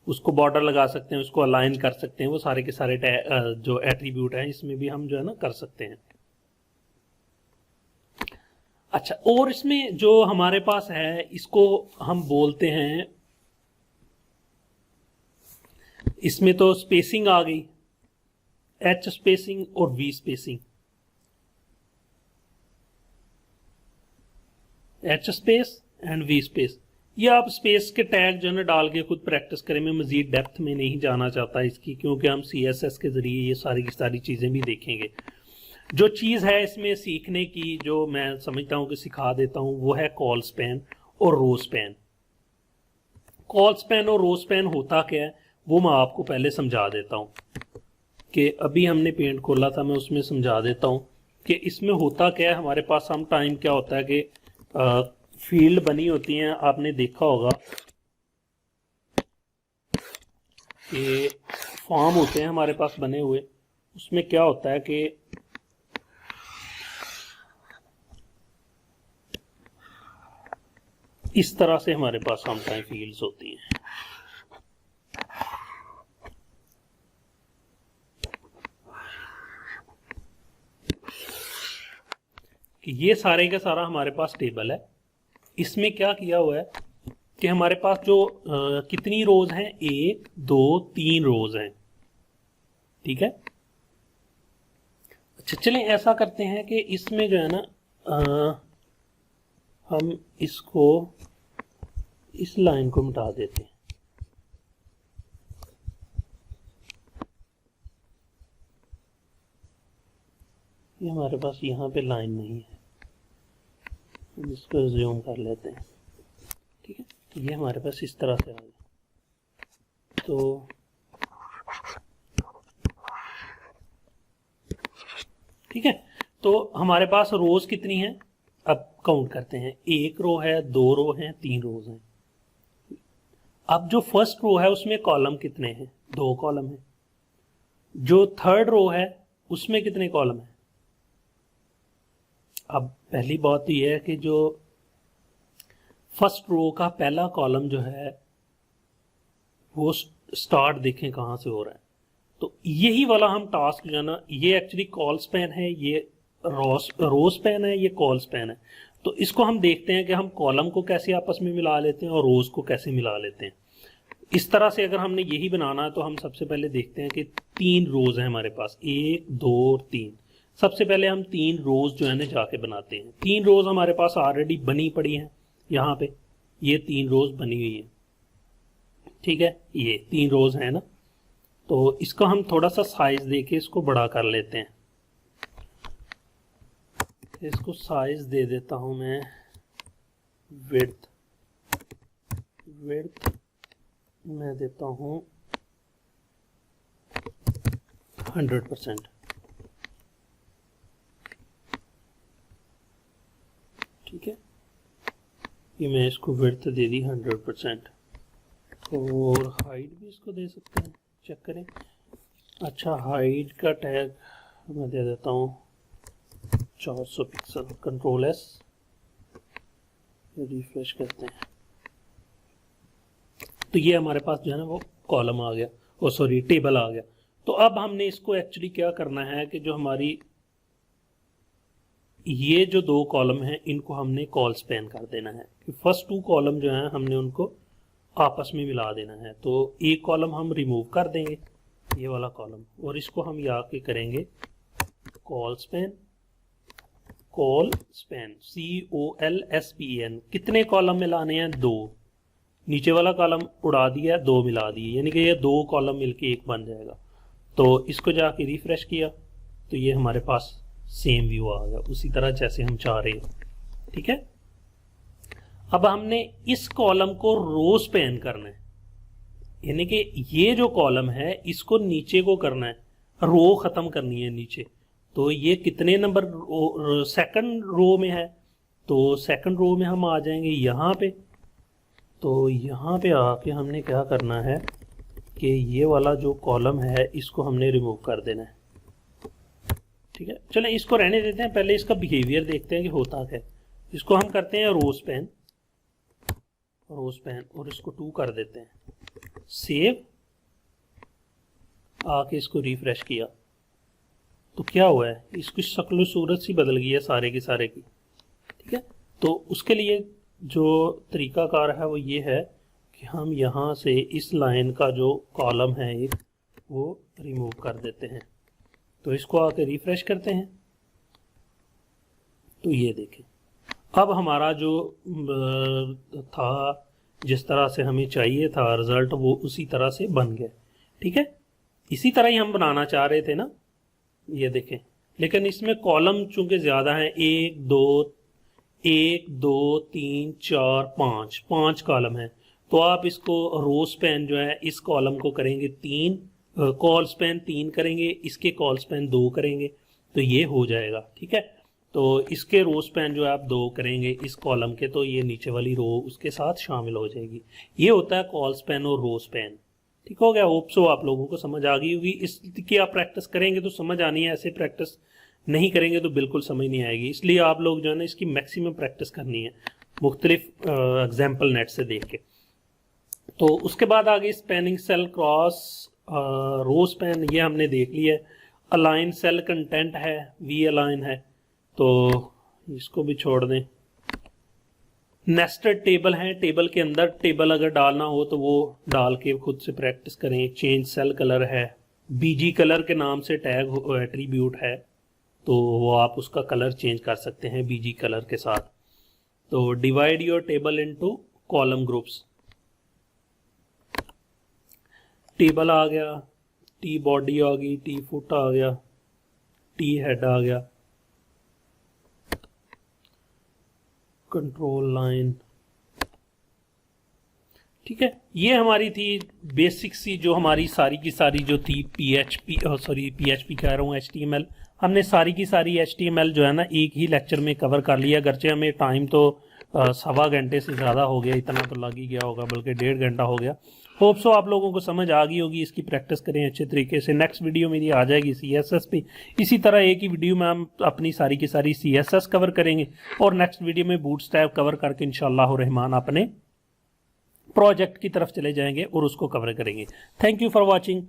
उसको बॉर्डर लगा सकते हैं, उसको अलाइन कर सकते हैं, वो सारे के सारे जो एट्रीब्यूट हैं इसमें भी हम जो है ना कर सकते हैं। अच्छा, और इसमें जो हमारे पास है इसको हम बोलते हैं, इसमें तो स्पेसिंग आ गई, एच स्पेसिंग और V spacing. H space and V space. ये आप स्पेस के टैग जो है ना डाल के खुद प्रैक्टिस करें। मैं मजीद डेप्थ में नहीं जाना चाहता इसकी, क्योंकि हम CSS के ज़रिए ये सारी की सारी चीज़ें भी देखेंगे। जो चीज़ है इसमें सीखने की, जो मैं समझता हूँ कि सिखा देता हूँ, वो है कॉल स्पैन और रो स्पैन। कॉल स्पैन और रो स्पैन होता क्या है वो मैं आपको पहले समझा देता हूँ, कि अभी हमने पेंट खोला था, मैं उसमें समझा देता हूँ कि इसमें होता क्या है। हमारे पास सम टाइम क्या होता है कि फील्ड बनी होती हैं, आपने देखा होगा कि फॉर्म होते हैं हमारे पास बने हुए। उसमें क्या होता है कि इस तरह से हमारे पास सम टाइम फील्ड्स होती हैं। कि ये सारे का सारा हमारे पास टेबल है। इसमें क्या किया हुआ है कि हमारे पास जो कितनी रोज हैं, 1 2 3 रोज हैं, ठीक है। अच्छा चलें ऐसा करते हैं कि इसमें जो है ना हम इसको, इस लाइन को मिटा देते हैं। ये हमारे पास यहाँ पे लाइन नहीं है, हम इसको ज़ूम कर लेते हैं, ठीक है। तो ये हमारे पास इस तरह से आ गया। तो ठीक है, तो हमारे पास रोज कितनी हैं, अब काउंट करते हैं। 1 रो है, 2 रो हैं, 3 रोज हैं। अब जो फर्स्ट रो है उसमें कॉलम कितने हैं, 2 कॉलम हैं। जो थर्ड रो है उसमें कितने कॉलम हैं। अब पहली बात तो यह है कि जो फर्स्ट रो का पहला कॉलम जो है वो स्टार्ट देखें कहां से हो रहा है। तो यही वाला हम टास्क जो है ना, ये एक्चुअली कॉल स्पैन है, ये रो स्पैन है, ये कॉल स्पैन है। तो इसको हम देखते हैं कि हम कॉलम को कैसे आपस में मिला लेते हैं और रोज को कैसे मिला लेते हैं। इस तरह से अगर हमने यही बनाना है तो हम सबसे पहले देखते हैं कि 3 रोज हैं हमारे पास, 1 2 और 3। सबसे पहले हम 3 रोज जो है ना जाके बनाते हैं। 3 रोज हमारे पास ऑलरेडी बनी पड़ी हैं, यहाँ पे ये 3 रोज बनी हुई है, ठीक है। ये 3 रोज है ना, तो इसका हम थोड़ा सा साइज देके इसको बड़ा कर लेते हैं। इसको साइज दे देता हूं मैं, विड्थ मैं देता हूं 100%, ठीक है। ये मैं इसको विड्थ दे दी 100%, और हाइट भी इसको दे सकते हैं, चेक करें। अच्छा हाइट का टैग मैं दे देता हूँ 400 पिक्सल, कंट्रोल S, रिफ्रेश करते हैं। तो ये हमारे पास जो है ना वो कॉलम आ गया, ओ सॉरी टेबल आ गया। तो अब हमने इसको एक्चुअली क्या करना है कि जो हमारी ये जो 2 कॉलम हैं इनको हमने कॉल स्पैन कर देना है। कि फर्स्ट 2 कॉलम जो हैं हमने उनको आपस में मिला देना है। तो एक कॉलम हम रिमूव कर देंगे, ये वाला कॉलम, और इसको हम यहाँ के करेंगे कॉल स्पैन COLSPAN। कितने कॉलम मिलाने हैं, 2। नीचे वाला कॉलम उड़ा दिया, 2 मिला दिए, यानी कि ये 2 कॉलम मिलके एक बन जाएगा। तो इसको जाके रिफ्रेश किया तो ये हमारे पास सेम व्यू आ गया, उसी तरह जैसे हम चाह रहे हैं, ठीक है। अब हमने इस कॉलम को रो स्पैन करना है, यानी कि ये जो कॉलम है इसको नीचे को करना है, रो खत्म करनी है नीचे। तो ये कितने नंबर, सेकंड रो में है, तो सेकंड रो में हम आ जाएंगे यहाँ पे। तो यहाँ पे आके हमने क्या करना है कि ये वाला जो कॉलम है इसको हमने रिमूव कर देना है, ठीक है। चलें इसको रहने देते हैं, पहले इसका बिहेवियर देखते हैं कि होता क्या है। इसको हम करते हैं रो स्पैन, और इसको 2 कर देते हैं, सेव, आके इसको रिफ्रेश किया तो क्या हुआ है, इसकी शक्ल सूरत सी बदल गई है सारे की सारे की, ठीक है। तो उसके लिए जो तरीकाकार है वो ये है कि हम यहाँ से इस लाइन का जो कॉलम है एक, वो रिमूव कर देते हैं। तो इसको आके रिफ्रेश करते हैं तो ये देखें अब हमारा जो था, जिस तरह से हमें चाहिए था रिजल्ट, वो उसी तरह से बन गया। ठीक है, इसी तरह ही हम बनाना चाह रहे थे ना, ये देखें। लेकिन इसमें कॉलम चूंकि ज़्यादा हैं, 1 2 3 4 5 कॉलम हैं, तो आप इसको रो स्पैन जो है इस कॉलम को करेंगे 3, कॉल स्पैन 3 करेंगे, इसके कॉल स्पैन 2 करेंगे, तो ये हो जाएगा। ठीक है, तो इसके रो स्पैन जो है आप 2 करेंगे इस कॉलम के, तो ये नीचे वाली रो उसके साथ शामिल हो जाएगी। ये होता है कॉल स्पैन और रो स्पैन। ठीक हो गया, होप सो आप लोगों को समझ आ गई होगी। इसकी आप प्रैक्टिस करेंगे तो समझ आनी है, ऐसे प्रैक्टिस नहीं करेंगे तो बिल्कुल समझ नहीं आएगी। इसलिए आप लोग जो है ना इसकी मैक्सिमम प्रैक्टिस करनी है मुख्तलिफ एग्जाम्पल नेट से देख के। तो उसके बाद आगे spanning cell, cross, row span, ये हमने देख लिया है। अलाइन सेल कंटेंट है, वी अलाइन है, तो इसको भी छोड़ दें। नेस्टेड टेबल है, टेबल के अंदर टेबल अगर डालना हो तो वो डाल के खुद से प्रैक्टिस करें। चेंज सेल कलर है, बीजी कलर के नाम से टैग एट्रीब्यूट है, तो वो आप उसका कलर चेंज कर सकते हैं बीजी कलर के साथ। तो divide your table into column groups, table आ गया, टी बॉडी आ गई, टी फुट आ गया, टी हेड आ गया, कंट्रोल लाइन। ठीक है, ये हमारी थी बेसिक सी, जो हमारी सारी की सारी जो थी पीएचपी कह रहा हूँ, एचटीएमएल। हमने सारी की सारी एचटीएमएल जो है ना एक ही लेक्चर में कवर कर लिया। अगरचे हमें टाइम तो 1.25 घंटे से ज़्यादा हो गया, इतना तो लग ही गया होगा, बल्कि 1.5 घंटा हो गया। होप सो आप लोगों को समझ आ गई होगी। इसकी प्रैक्टिस करें अच्छे तरीके से। नेक्स्ट वीडियो मेरी आ जाएगी सीएसएस पे। इसी तरह एक ही वीडियो में हम अपनी सारी की सारी सीएसएस कवर करेंगे, और नेक्स्ट वीडियो में बूटस्ट्रैप कवर करके इंशाअल्लाह रहमान अपने प्रोजेक्ट की तरफ चले जाएंगे और उसको कवर करेंगे। Thank you for watching.